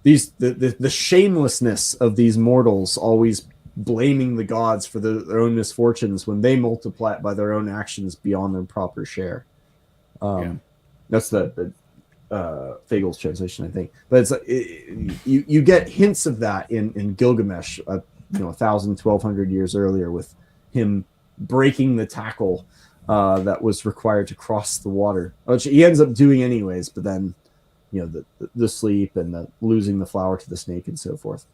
S2: the shamelessness of these mortals always blaming the gods for their own misfortunes when they multiply it by their own actions beyond their proper share. That's the Fagel's translation, I think. But it's you get hints of that in Gilgamesh, 1,000, 1,200 years earlier, with him breaking the tackle that was required to cross the water, which he ends up doing anyways. But then, the sleep and the losing the flower to the snake and so forth.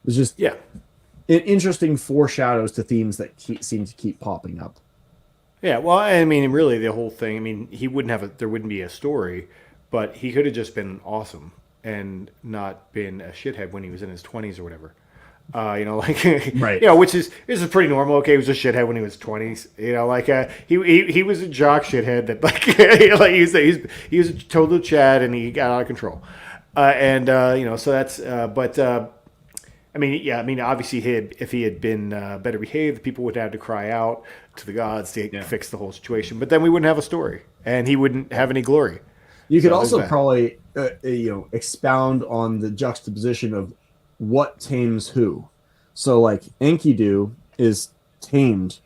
S2: It's just interesting foreshadows to themes that seem to keep popping up.
S1: Yeah, well, I mean, really, the whole thing. I mean, there wouldn't be a story, but he could have just been awesome and not been a shithead when he was in his 20s or whatever.
S2: Right.
S1: Which is pretty normal. Okay, he was a shithead when he was 20s. He was a jock shithead that he was a total Chad and he got out of control. So that's. Obviously, if he had been better behaved, people would have had to cry out to the gods to fix the whole situation. But then we wouldn't have a story, and he wouldn't have any glory.
S2: You could also probably expound on the juxtaposition of what tames who. So like Enkidu is tamed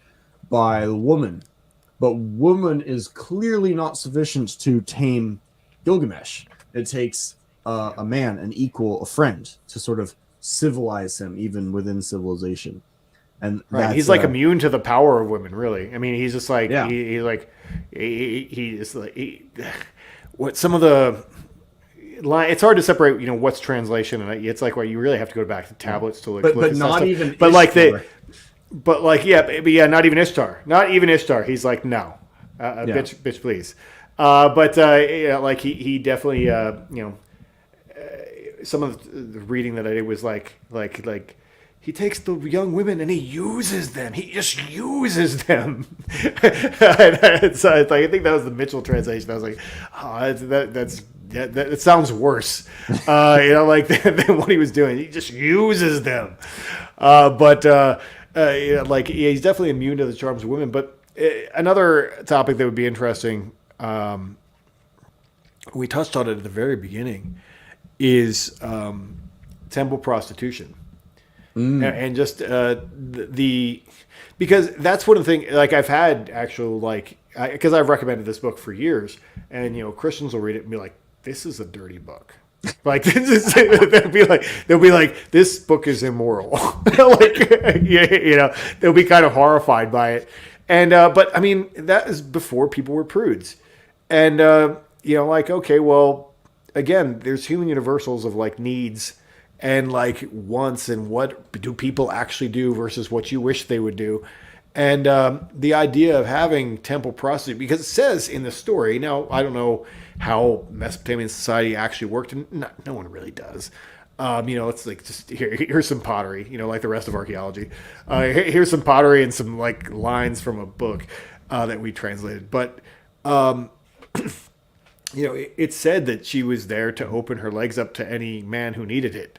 S2: by the woman, but woman is clearly not sufficient to tame Gilgamesh. It takes a man, an equal, a friend, to sort of civilize him even within civilization. And
S1: right, he's like immune to the power of women, really. I mean, he's just like what some of the it's hard to separate, what's translation, and it's like, well, you really have to go back to tablets to look.
S2: But not even.
S1: But not even Ishtar. Not even Ishtar. He's like, no, bitch, please. He definitely, some of the reading that I did was like he takes the young women and he uses them. He just uses them. I think that was the Mitchell translation. I was like, that sounds worse, than what he was doing. He just uses them. He's definitely immune to the charms of women. But another topic that would be interesting, we touched on it at the very beginning, is temple prostitution. And just because that's one of the things, like I've had actual, because I've recommended this book for years, and Christians will read it and be like, this is a dirty book. Like they'll be like, this book is immoral. They'll be kind of horrified by it. And but I mean, that is before people were prudes. And okay, well, again, there's human universals of like needs and like wants, and what do people actually do versus what you wish they would do. And the idea of having temple prostitute, because it says in the story, now I don't know how Mesopotamian society actually worked, and no one really does. It's like just here's some pottery, like the rest of archaeology. Here's some pottery and some like lines from a book that we translated. But it said that she was there to open her legs up to any man who needed it.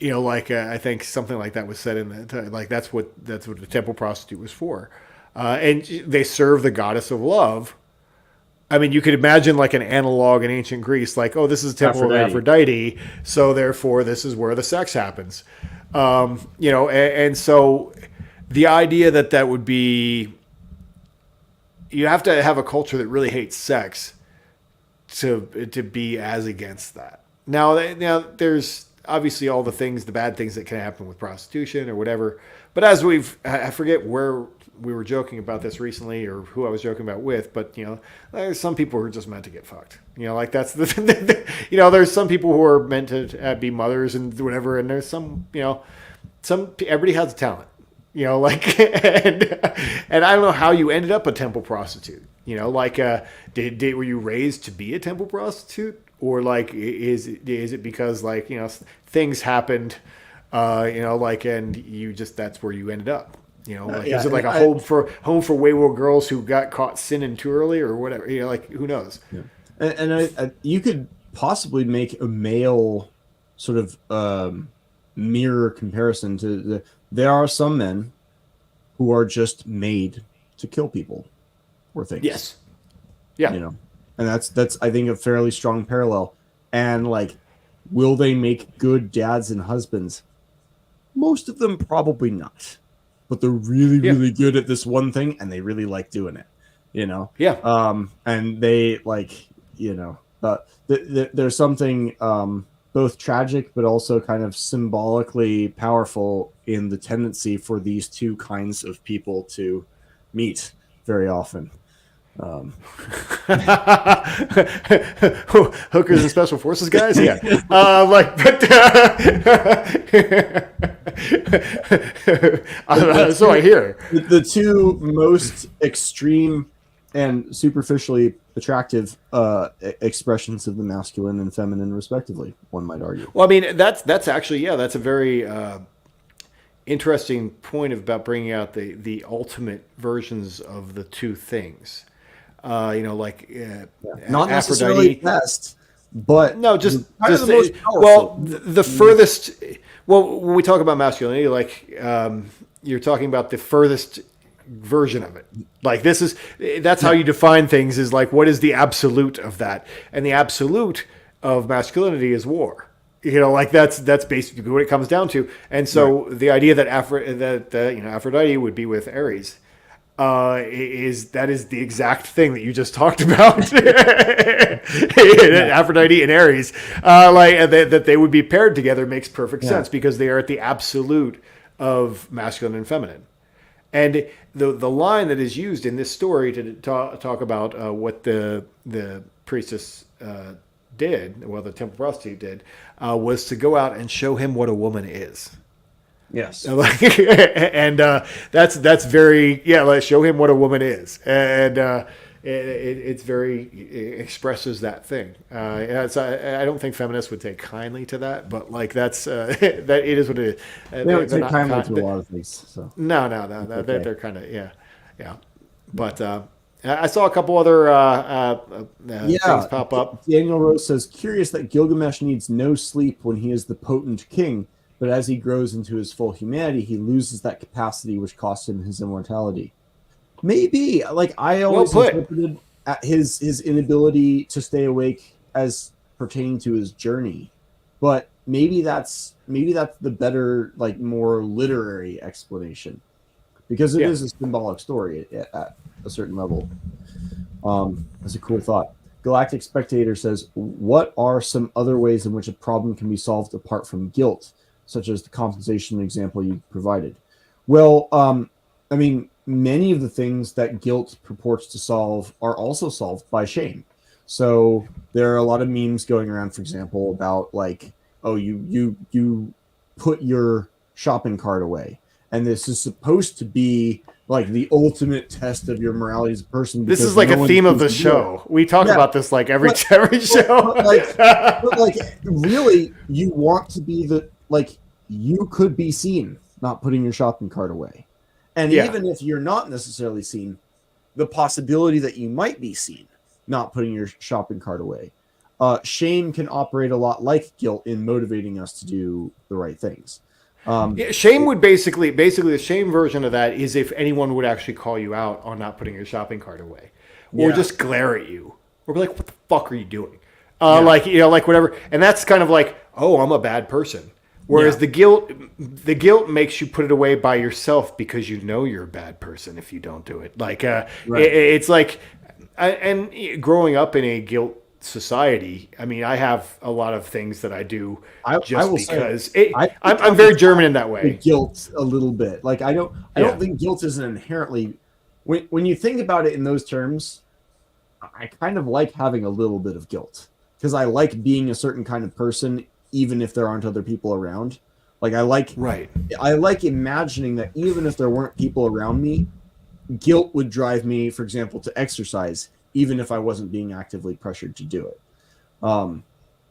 S1: I think something like that was said in that. Like that's what the temple prostitute was for, and they serve the goddess of love. I mean, you could imagine like an analog in ancient Greece, like, oh, this is a temple of Aphrodite, so therefore this is where the sex happens. And so the idea that would be, you have to have a culture that really hates sex to be as against that. Now there's obviously all the bad things that can happen with prostitution or whatever. But as I forget where we were joking about this recently or who I was joking about with, but there's some people who are just meant to get fucked. Like that's there's some people who are meant to be mothers and whatever. And there's some everybody has a talent, and I don't know how you ended up a temple prostitute. Were you raised to be a temple prostitute? Or like, is it because like, things happened, and you just, that's where you ended up, is it like a home for wayward girls who got caught sinning too early or whatever, who knows?
S2: Yeah. And I you could possibly make a male sort of mirror comparison to there are some men who are just made to kill people or things.
S1: Yes. Yeah.
S2: And that's I think a fairly strong parallel. And like, will they make good dads and husbands? Most of them probably not. But they're really good at this one thing, and they really like doing it.
S1: Yeah.
S2: And they like, there's something both tragic but also kind of symbolically powerful in the tendency for these two kinds of people to meet very often.
S1: Hookers and special forces guys, yeah. So I hear
S2: the two most extreme and superficially attractive expressions of the masculine and feminine, respectively. One might argue.
S1: Well, I mean, that's actually that's a very interesting point about bringing out the ultimate versions of the two things. Not
S2: necessarily best, but
S1: no, just
S2: the most powerful.
S1: Well, the furthest. Well, when we talk about masculinity, like you're talking about the furthest version of it. Like that's how you define things. Is like, what is the absolute of that? And the absolute of masculinity is war. That's basically what it comes down to. And so the idea that Aphrodite would be with Ares. Is the exact thing that you just talked about. Aphrodite and Ares, that they would be paired together makes perfect sense because they are at the absolute of masculine and feminine. And the line that is used in this story to talk about what the priestess did, well, the temple prostitute did, was to go out and show him what a woman is.
S2: Yes.
S1: And that's very, let's show him what a woman is. And it's very, it expresses that thing. I don't think feminists would take kindly to that, but like that's, that it is what it is.
S2: They don't take kindly to a lot of things. So.
S1: No. Okay. They're kind of, yeah. But I saw a couple other things pop up.
S2: Daniel Rose says, curious that Gilgamesh needs no sleep when he is the potent king. But as he grows into his full humanity, he loses that capacity, which costs him his immortality. Maybe, like I always interpreted his inability to stay awake as pertaining to his journey. But maybe that's the better, like more literary explanation, because it is a symbolic story at a certain level. That's a cool thought. Galactic Spectator says, what are some other ways in which a problem can be solved apart from guilt, such as the compensation example you provided? Well, I mean, many of the things that guilt purports to solve are also solved by shame. So there are a lot of memes going around, for example, about like oh, you put your shopping cart away, and this is supposed to be like the ultimate test of your morality as a person.
S1: This
S2: Because
S1: is like
S2: no
S1: a
S2: one
S1: theme of
S2: sees
S1: the
S2: to do it.
S1: show. We talk
S2: Yeah,
S1: about this like every
S2: but,
S1: every show.
S2: but like really, you want to be like you could be seen not putting your shopping cart away, and
S1: Yeah.
S2: even if you're not necessarily seen, the possibility that you might be seen not putting your shopping cart away. Shame can operate a lot like guilt in motivating us to do the right things.
S1: Yeah, shame would basically the shame version of that is if anyone would actually call you out on not putting your shopping cart away, or
S2: Yeah.
S1: just glare at you, or be like, "What the fuck are you doing?"
S2: Yeah.
S1: Like like whatever, and that's kind of like, "Oh, I'm a bad person." Whereas
S2: Yeah.
S1: the guilt makes you put it away by yourself because you know you're a bad person if you don't do it. Like
S2: Right.
S1: it's like, and growing up in a guilt society, I mean, I have a lot of things that I do
S2: I
S1: just
S2: will
S1: because
S2: say, I
S1: I'm very German in that
S2: the
S1: way.
S2: guilt a little bit. Like I don't
S1: Yeah.
S2: think guilt is an inherently when you think about it in those terms, I kind of like having a little bit of guilt because I like being a certain kind of person even if there aren't other people around. Like
S1: Right.
S2: I like imagining that even if there weren't people around me, guilt would drive me, for example, to exercise even if I wasn't being actively pressured to do it.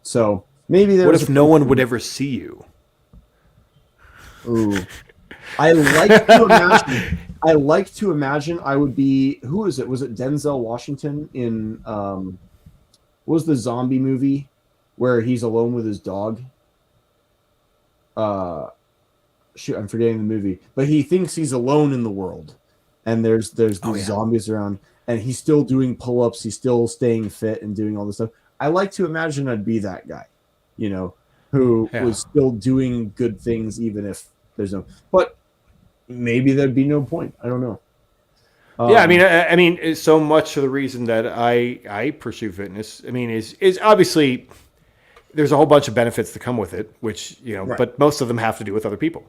S2: So maybe
S1: What
S2: there's
S1: if no one would ever see you?
S2: Ooh. I like to imagine. I like to imagine I would be. Who is it? Was it Denzel Washington in what was the zombie movie where he's alone with his dog? Shoot, I'm forgetting the movie. But he thinks he's alone in the world, and there's these zombies around, and he's still doing pull-ups. He's still staying fit and doing all this stuff. I like to imagine I'd be that guy, who was still doing good things even if there's no. But maybe there'd be no point. I don't know.
S1: Yeah, I mean, it's so much of the reason that I pursue fitness. I mean, is obviously there's a whole bunch of benefits that come with it, which
S2: Right.
S1: but most of them have to do with other people.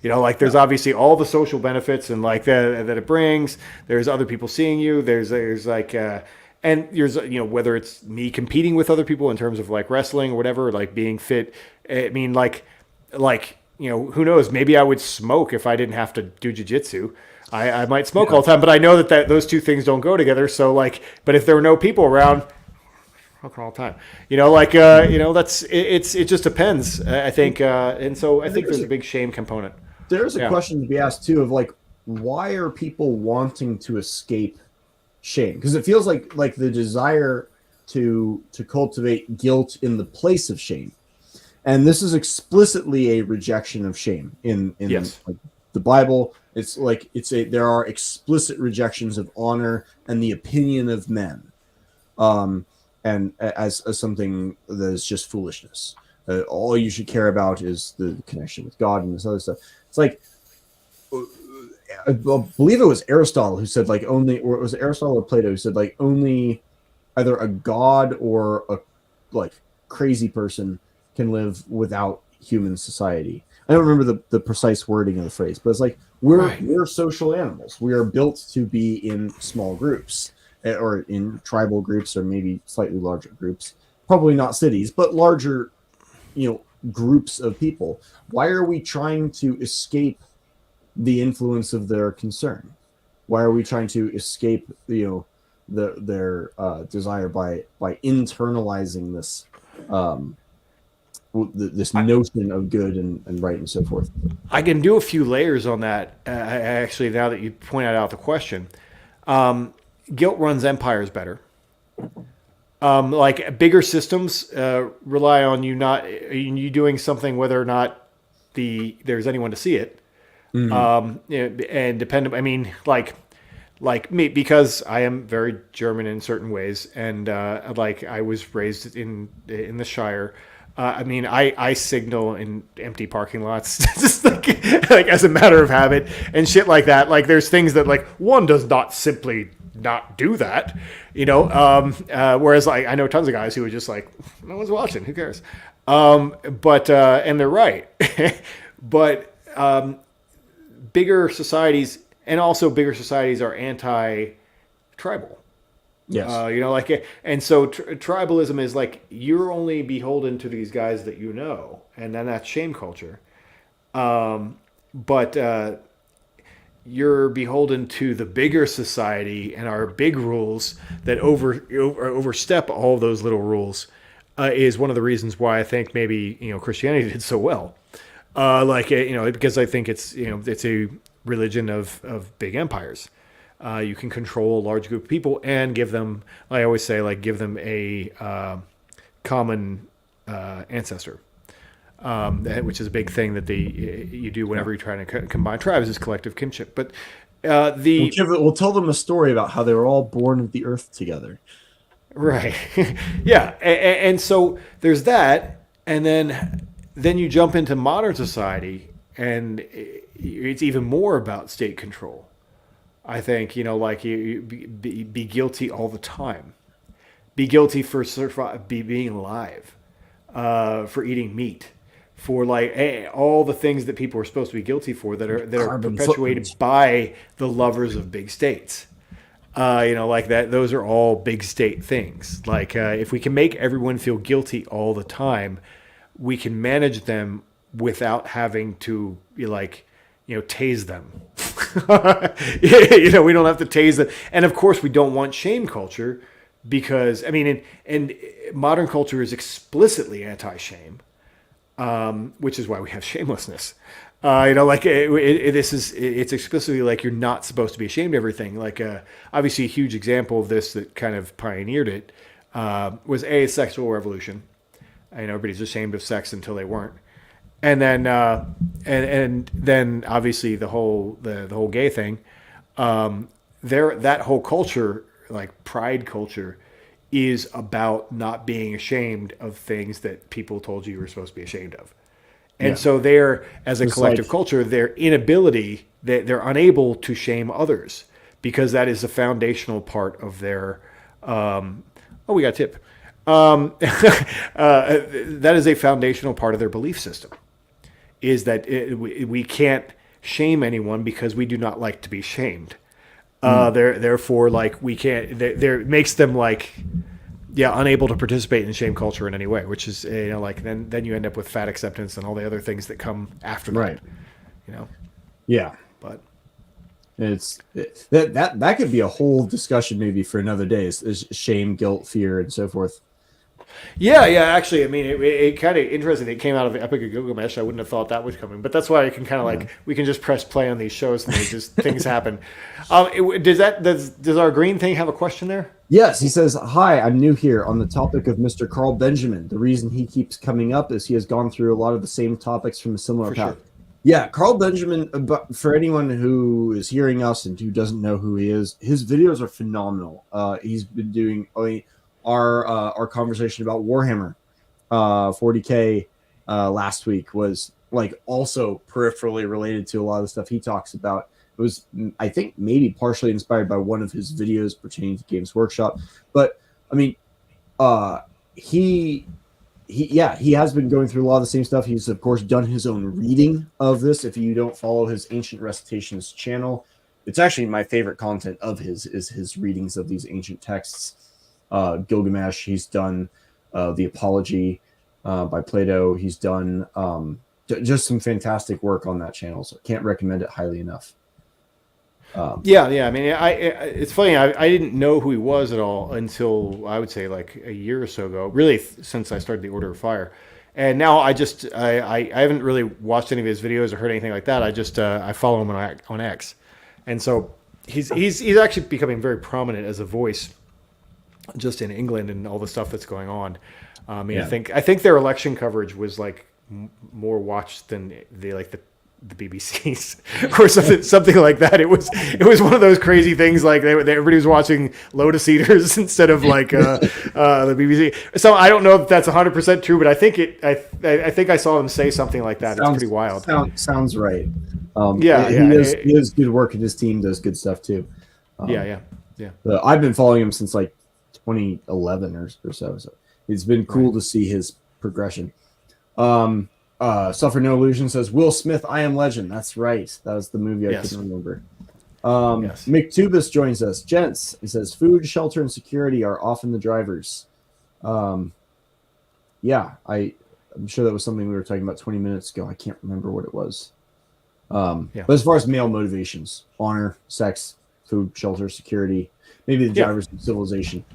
S1: Like there's obviously all the social benefits and like that it brings. There's other people seeing you. There's like and there's whether it's me competing with other people in terms of like wrestling or whatever, like being fit. I mean, like who knows? Maybe I would smoke if I didn't have to do jiu-jitsu. I might smoke all the time, but I know that those two things don't go together. So like, but if there were no people around, smoking all the time, that's it just depends. I think, and so I think there's a big shame component.
S2: There's a question to be asked too of like, why are people wanting to escape shame? Because it feels like the desire to cultivate guilt in the place of shame. And this is explicitly a rejection of shame in
S1: Yes.
S2: like, the Bible. It's like there are explicit rejections of honor and the opinion of men, and as something that is just foolishness. All you should care about is the connection with God and this other stuff. It's like I believe it was Aristotle who said like only, or it was Aristotle or Plato who said like only either a god or a like crazy person can live without human society. I don't remember the precise wording of the phrase, but it's like we're social animals. We are built to be in small groups or in tribal groups or maybe slightly larger groups. Probably not cities, but larger, groups of people. Why are we trying to escape the influence of their concern? Why are we trying to escape, their desire by internalizing this this notion of good and right and so forth?
S1: I can do a few layers on that. Actually, now that you point out the question, guilt runs empires better. Like bigger systems rely on you doing something whether or not there's anyone to see it. And dependent. I mean, like me, because I am very German in certain ways, and like I was raised in the Shire. I mean, I signal in empty parking lots just like as a matter of habit and shit like that. Like there's things that like one does not simply not do that, whereas like I know tons of guys who are just like, no one's watching, who cares? But and they're right. But bigger societies are anti-tribal.
S2: Yes.
S1: And so tribalism is like you're only beholden to these guys that you know, and then that's shame culture. But you're beholden to the bigger society and our big rules that overstep all those little rules. Is one of the reasons why I think maybe Christianity did so well. Because I think it's it's a religion of big empires. You can control a large group of people and give them, I always say, like give them a common ancestor, which is a big thing that you do whenever you're trying to combine tribes is collective kinship. But
S2: we'll tell them a story about how they were all born of the earth together.
S1: Right. Yeah. And so there's that. And then you jump into modern society and it's even more about state control. I think, you be guilty all the time. Be guilty for being alive, for eating meat, for all the things that people are supposed to be guilty for that are perpetuated by the lovers of big states. Like that. Those are all big state things. If we can make everyone feel guilty all the time, we can manage them without having to tase them. We don't have to tase them. And of course, we don't want shame culture because, and modern culture is explicitly anti-shame, which is why we have shamelessness. It's explicitly like you're not supposed to be ashamed of everything. Obviously a huge example of this that kind of pioneered it was sexual revolution. Everybody's ashamed of sex until they weren't. And then, and then obviously the whole gay thing, that whole culture, like pride culture, is about not being ashamed of things that people told you were supposed to be ashamed of. And so they're, as a collective culture, their inability, they're unable to shame others because that is a foundational part of their, we got a tip. That is a foundational part of their belief system. Is that we can't shame anyone because we do not like to be shamed. Therefore, we can't. There makes them unable to participate in shame culture in any way. Which is then you end up with fat acceptance and all the other things that come after that.
S2: Right.
S1: Yeah. But
S2: that could be a whole discussion maybe for another day. Is shame, guilt, fear, and so forth.
S1: Yeah. Actually, it kind of interesting. It came out of the Epic of Gilgamesh. I wouldn't have thought that was coming, but that's why I can kind of we can just press play on these shows and things happen. Does our green thing have a question there?
S2: Yes, he says, "Hi, I'm new here on the topic of Mr. Carl Benjamin. The reason he keeps coming up is he has gone through a lot of the same topics from a similar path." Sure. Yeah, Carl Benjamin. But for anyone who is hearing us and who doesn't know who he is, his videos are phenomenal. He's been doing our conversation about Warhammer 40K last week was also peripherally related to a lot of the stuff he talks about. It was, I think, maybe partially inspired by one of his videos pertaining to Games Workshop. But he has been going through a lot of the same stuff. He's of course done his own reading of this. If you don't follow his Ancient Recitations channel, it's actually my favorite content of his readings of these ancient texts. Gilgamesh, he's done the Apology by Plato. He's done just some fantastic work on that channel, so I can't recommend it highly enough.
S1: It's funny. I didn't know who he was at all until I would say a year or so ago. Really, since I started the Order of Fire, and now I haven't really watched any of his videos or heard anything like that. I follow him on X, and so he's actually becoming very prominent as a voice, just in England and all the stuff that's going on. I think their election coverage was more watched than the BBC's or something like that. It was one of those crazy things everybody was watching Lotus Eaters instead of the BBC. So I don't know if that's 100% true, but I think I think I saw him say something like that. It's pretty wild.
S2: Sounds right. He does good work, and his team does good stuff too.
S1: Yeah.
S2: I've been following him since 2011 or so. So it's been cool to see his progression. Suffer No Illusion says, Will Smith, I Am Legend. That's right. That was the movie I couldn't remember.
S1: Yes.
S2: McTubus joins us. Gents, he says, food, shelter, and security are often the drivers. Yeah, I'm sure that was something we were talking about 20 minutes ago. I can't remember what it was. But as far as male motivations, honor, sex, food, shelter, security, maybe the drivers of civilization.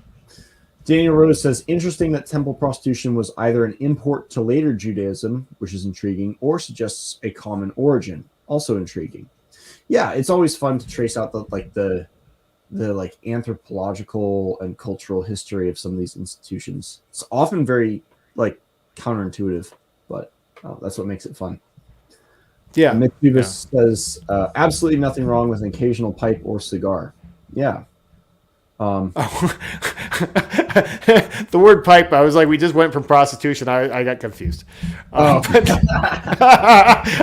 S2: Daniel Rose says, interesting that temple prostitution was either an import to later Judaism, which is intriguing, or suggests a common origin, also intriguing. Yeah, it's always fun to trace out the anthropological and cultural history of some of these institutions. It's often very counterintuitive, but that's what makes it fun.
S1: Yeah.
S2: Nick Davis says, absolutely nothing wrong with an occasional pipe or cigar. Yeah.
S1: The word pipe, I was like, we just went from prostitution. I got confused. I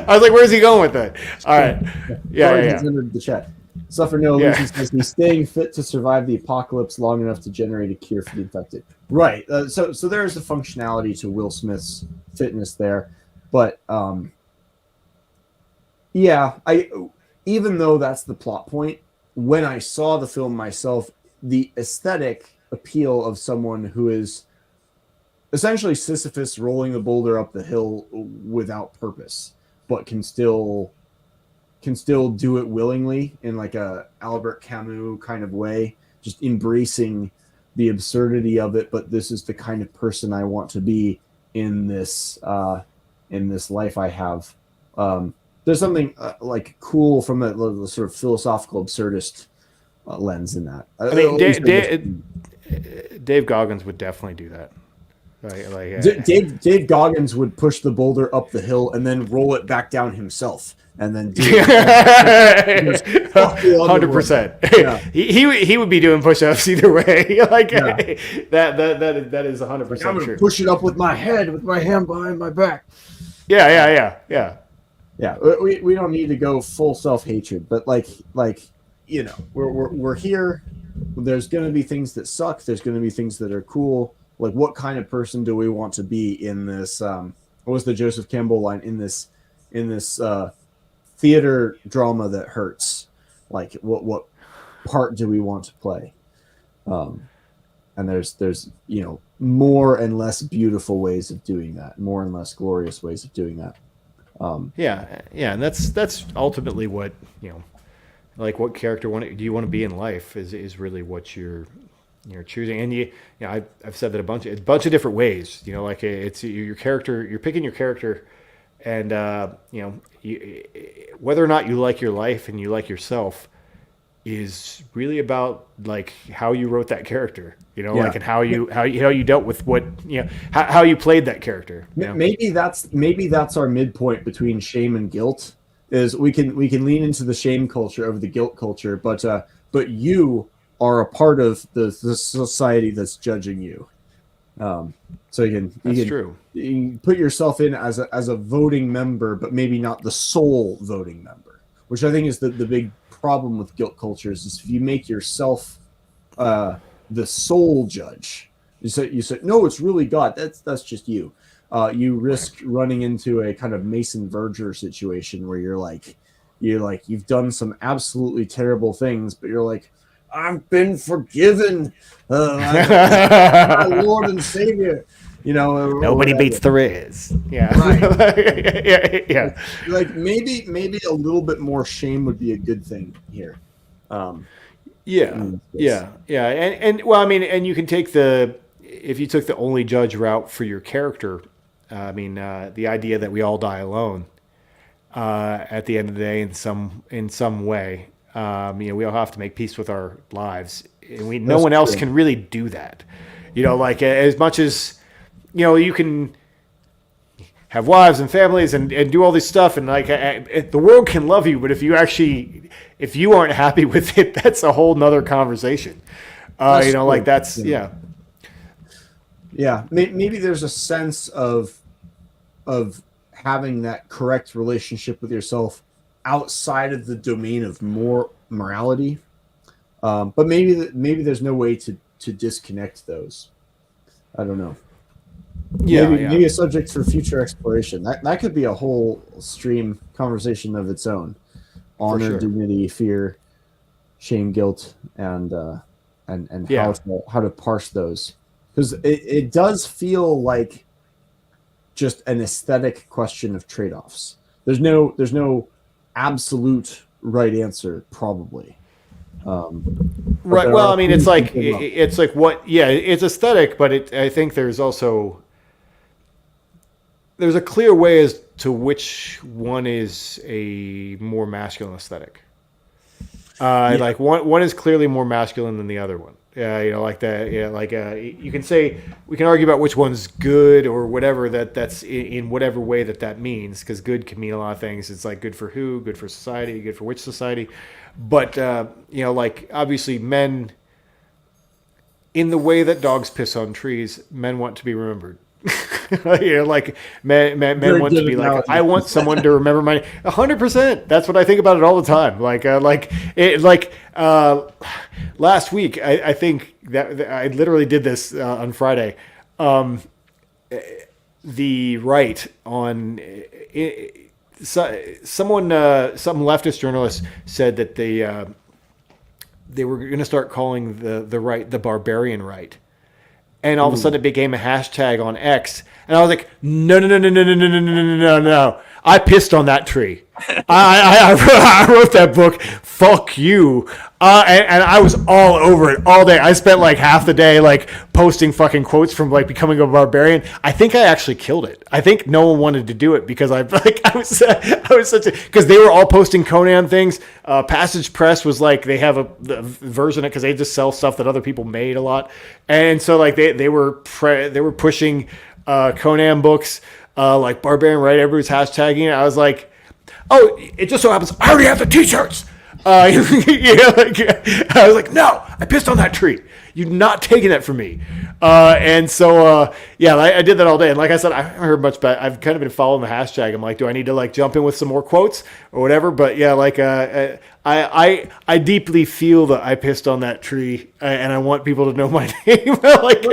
S1: was like, where's he going with that? All right. Yeah.
S2: Entered the chat. Suffer no illusions says he's staying fit to survive the apocalypse long enough to generate a cure for the infected. Right. So there's a functionality to Will Smith's fitness there. But even though that's the plot point, when I saw the film myself, the aesthetic appeal of someone who is essentially Sisyphus rolling the boulder up the hill without purpose, but can still do it willingly in like a Albert Camus kind of way, just embracing the absurdity of it. But this is the kind of person I want to be in this life I have. There's something cool from a sort of philosophical absurdist lens in that.
S1: I mean, Dave Goggins would definitely do that.
S2: Dave Goggins would push the boulder up the hill and then roll it back down himself, and then
S1: 100%. He would be doing push-ups either way. That is 100%
S2: I'm
S1: true.
S2: gonna push it up with my head, with my hand behind my back.
S1: Yeah.
S2: We don't need to go full self-hatred, but we're here. There's going to be things that suck. There's going to be things that are cool. Like, what kind of person do we want to be in this? What was the Joseph Campbell line in this theater drama that hurts? Like, what part do we want to play? And there's more and less beautiful ways of doing that, more and less glorious ways of doing that.
S1: And that's ultimately what what character do you want to be in life is really what you're choosing. And I've said that a bunch of different ways. It's your character. You're picking your character, and whether or not you like your life and you like yourself is really about how you wrote that character. And how you dealt with how you played that character.
S2: Maybe that's our midpoint between shame and guilt. Is we can lean into the shame culture over the guilt culture, but you are a part of the society that's judging you. So you can put yourself in as a voting member, but maybe not the sole voting member, which I think is the big problem with guilt culture is if you make yourself the sole judge. You say no, it's really God. That's just you. You risk running into a kind of Mason Verger situation where you've done some absolutely terrible things, but you're like, I've been forgiven, my Lord and Savior.
S1: Nobody beats the Riz. Yeah,
S2: right.
S1: yeah.
S2: Maybe a little bit more shame would be a good thing here.
S1: And well, I mean, and you can take if you took the only judge route for your character. The idea that we all die alone at the end of the day in some way. We all have to make peace with our lives, and no one else can really do that. As much as you can have wives and families and do all this stuff, and the world can love you, but if you aren't happy with it, that's a whole nother conversation.
S2: Yeah, maybe there's a sense of having that correct relationship with yourself outside of the domain of morality, but maybe there's no way to disconnect those. I don't know. Maybe a subject for future exploration. That could be a whole stream conversation of its own. Honor, dignity, fear. shame, guilt, and
S1: Yeah.
S2: how to parse those, because it does feel like just an aesthetic question of trade-offs. There's no absolute right answer, probably. But
S1: Right.
S2: there
S1: Well,
S2: are
S1: I mean,
S2: things to give up.
S1: it's like what? Yeah, it's aesthetic, but I think there's a clear way as to which one is a more masculine aesthetic.
S2: Yeah,
S1: Like one is clearly more masculine than the other one. Yeah, like that. Yeah, like you can say we can argue about which one's good or whatever that's in whatever way that means, because good can mean a lot of things. It's like good for who, good for society, good for which society. But like obviously men, in the way that dogs piss on trees, men want to be remembered. Like men
S2: very
S1: want to
S2: good
S1: be like,
S2: analogy.
S1: I want someone to remember my 100%. That's what I think about it all the time. Last week, I think that I literally did this on Friday. The right on someone, some leftist journalist said that they were going to start calling the right the barbarian right, and all of a sudden it became a hashtag on X. And I was like, no, no, no, no, no, no, no, no, no, no, no, no. I pissed on that tree. I wrote that book. Fuck you. And I was all over it all day. I spent like half the day like posting fucking quotes from like Becoming a Barbarian. I think I actually killed it. I think no one wanted to do it because I was such a, because they were all posting Conan things. Passage Press was like, they have a version of it because they just sell stuff that other people made a lot. And so like they were pushing Conan books, like Barbarian Right. Everybody's hashtagging it. I was like, oh, it just so happens I already have the t-shirts. I was like, no, I pissed on that tree. You're not taking it from me. And so, I did that all day. And like I said, I haven't heard much back. I've kind of been following the hashtag. I'm like, do I need to like jump in with some more quotes or whatever? But yeah, like, I deeply feel that I pissed on that tree, and I want people to know my name. Like,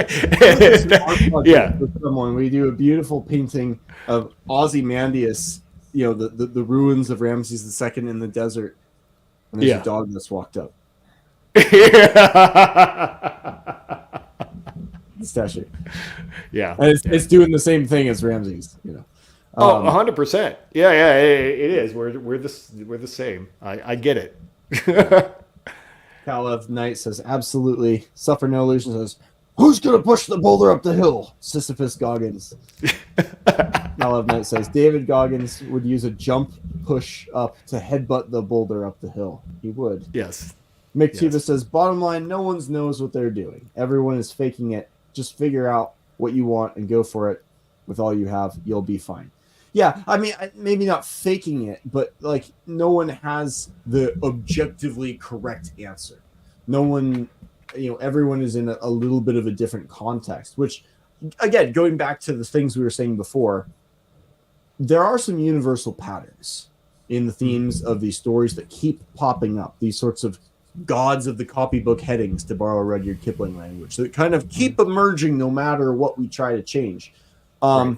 S1: yeah,
S2: with someone, we do a beautiful painting of Ozymandias, the ruins of Ramses II in the desert, and there's a dog that's walked up. Statue.
S1: Yeah,
S2: and it's doing the same thing as Ramses.
S1: 100%. Yeah, it is. We're the same. I get it.
S2: Kalev Knight says, absolutely. Suffer no illusion says, who's going to push the boulder up the hill? Sisyphus Goggins. Kalev Knight says, David Goggins would use a jump push up to headbutt the boulder up the hill. He would.
S1: Yes.
S2: Mick Tuba says, bottom line, no one knows what they're doing. Everyone is faking it. Just figure out what you want and go for it with all you have. You'll be fine. Yeah, I mean, maybe not faking it, but like no one has the objectively correct answer. No one, everyone is in a little bit of a different context, which, again, going back to the things we were saying before, there are some universal patterns in the themes of these stories that keep popping up, these sorts of gods of the copybook headings, to borrow Rudyard Kipling language, that kind of keep emerging no matter what we try to change. Right.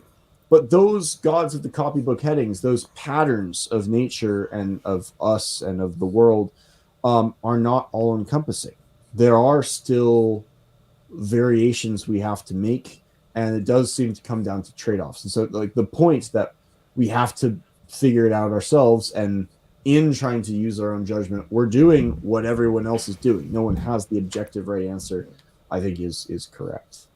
S2: But those gods of the copybook headings, those patterns of nature and of us and of the world, are not all encompassing. There are still variations we have to make, and it does seem to come down to trade-offs. And so like the point that we have to figure it out ourselves, and in trying to use our own judgment, we're doing what everyone else is doing. No one has the objective right answer, I think is correct.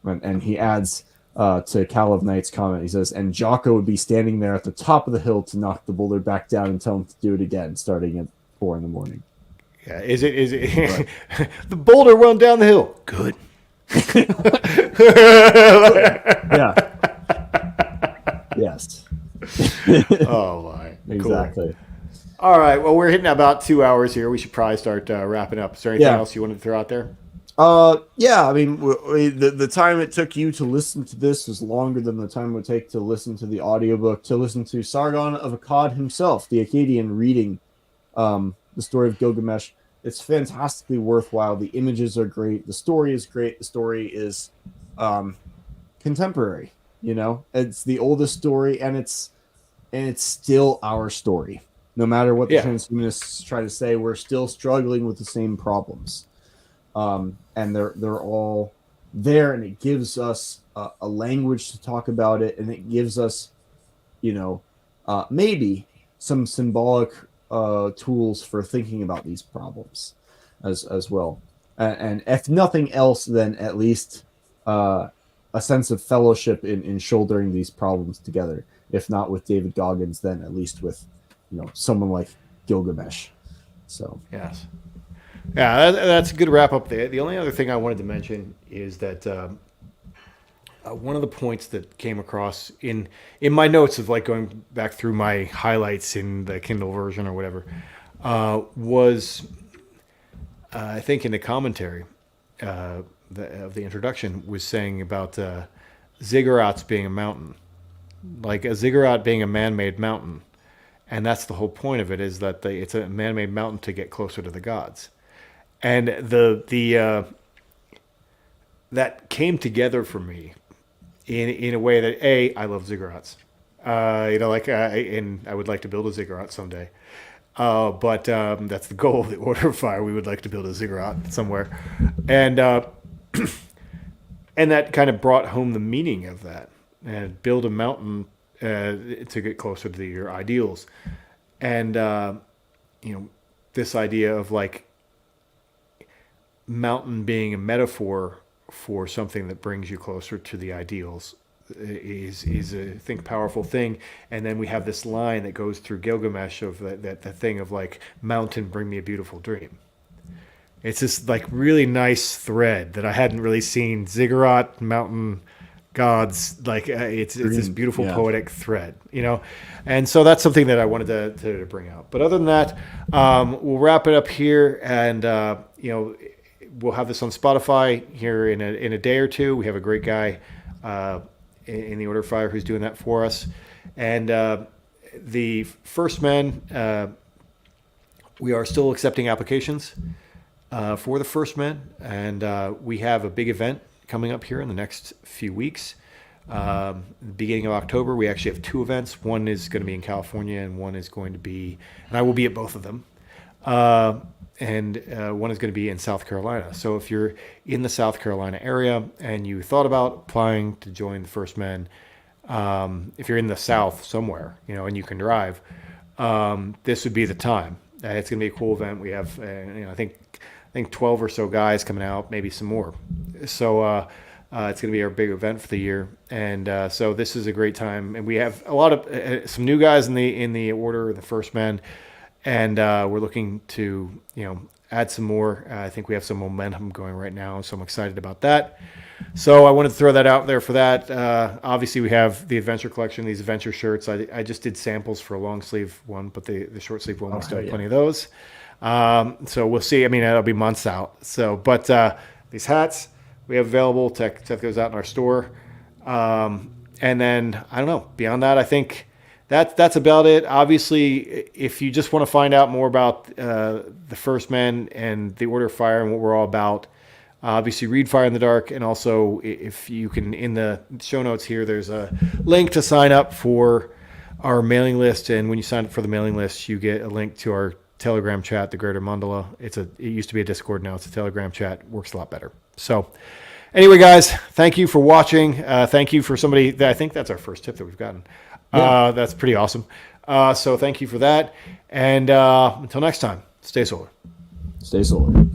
S2: And he adds to Kalev Knight's comment, he says, and Jocko would be standing there at the top of the hill to knock the boulder back down and tell him to do it again, starting at 4 a.m.
S1: Yeah, is it right. The boulder went down the hill. Good.
S2: Yeah. Yes.
S1: Oh my.
S2: Exactly.
S1: Cool. All right. Well, we're hitting about 2 hours here. We should probably start wrapping up. Is there anything else you wanted to throw out there?
S2: Yeah. I mean, the time it took you to listen to this was longer than the time it would take to listen to the audiobook, to listen to Sargon of Akkad himself, the Akkadian, reading the story of Gilgamesh. It's fantastically worthwhile. The images are great. The story is great. The story is contemporary. It's the oldest story, and it's still our story. No matter what the
S1: Yeah.
S2: transhumanists try to say, we're still struggling with the same problems, and they're all there, and it gives us a language to talk about it, and it gives us, maybe some symbolic tools for thinking about these problems as well. And if nothing else, then at least a sense of fellowship in shouldering these problems together. If not with David Goggins, then at least with someone like Gilgamesh. So
S1: Yes. Yeah, that's a good wrap up there. The only other thing I wanted to mention is that one of the points that came across in my notes of like going back through my highlights in the Kindle version or whatever was I think in the commentary of the introduction was saying about ziggurats being a mountain, like a ziggurat being a man-made mountain, and that's the whole point of it, is that it's a man-made mountain to get closer to the gods, and the that came together for me in a way that I love ziggurats, and I would like to build a ziggurat someday. But that's the goal of the Order of Fire. We would like to build a ziggurat somewhere, and and that kind of brought home the meaning of that, and build a mountain to get closer to your ideals, and this idea of like mountain being a metaphor for something that brings you closer to the ideals is a I think powerful thing. And then we have this line that goes through Gilgamesh of that thing of like, mountain, bring me a beautiful dream. It's this like really nice thread that I hadn't really seen. Ziggurat, mountain, gods, like it's this beautiful poetic thread, and so that's something that I wanted to bring out. But other than that, we'll wrap it up here, and we'll have this on Spotify here in a day or two. We have a great guy in the Order of Fire who's doing that for us. And the First Men, we are still accepting applications for the First Men, and we have a big event coming up here in the next few weeks. Beginning of October, we actually have 2 events. One is going to be in California, and one is going to be, and I will be at both of them. And one is going to be in South Carolina. So if you're in the South Carolina area and you thought about applying to join the First Men, if you're in the South somewhere, and you can drive, this would be the time. It's going to be a cool event. We have, I think 12 or so guys coming out, maybe some more. So it's going to be our big event for the year, and so this is a great time. And we have a lot of some new guys in the Order, the First Men. And we're looking to, add some more. I think we have some momentum going right now, so I'm excited about that. So I wanted to throw that out there for that. Obviously, we have the Adventure Collection, these Adventure shirts. I just did samples for a long sleeve one, but the short sleeve one, we still have plenty of those. So we'll see. I mean, that'll be months out. So, but these hats we have available. Check those out in our store. And then, I don't know, beyond that, I think that's about it. Obviously, if you just want to find out more about the First Men and the Order of Fire and what we're all about, obviously read Fire in the Dark. And also, if you can, in the show notes here, there's a link to sign up for our mailing list. And when you sign up for the mailing list, you get a link to our Telegram chat, the Greater Mandala. It used to be a Discord, now it's a Telegram chat. Works a lot better. So anyway, guys, thank you for watching. Thank you for somebody. I think that's our first tip that we've gotten. Yeah. That's pretty awesome. So thank you for that. And until next time, stay solar.
S2: Stay solar.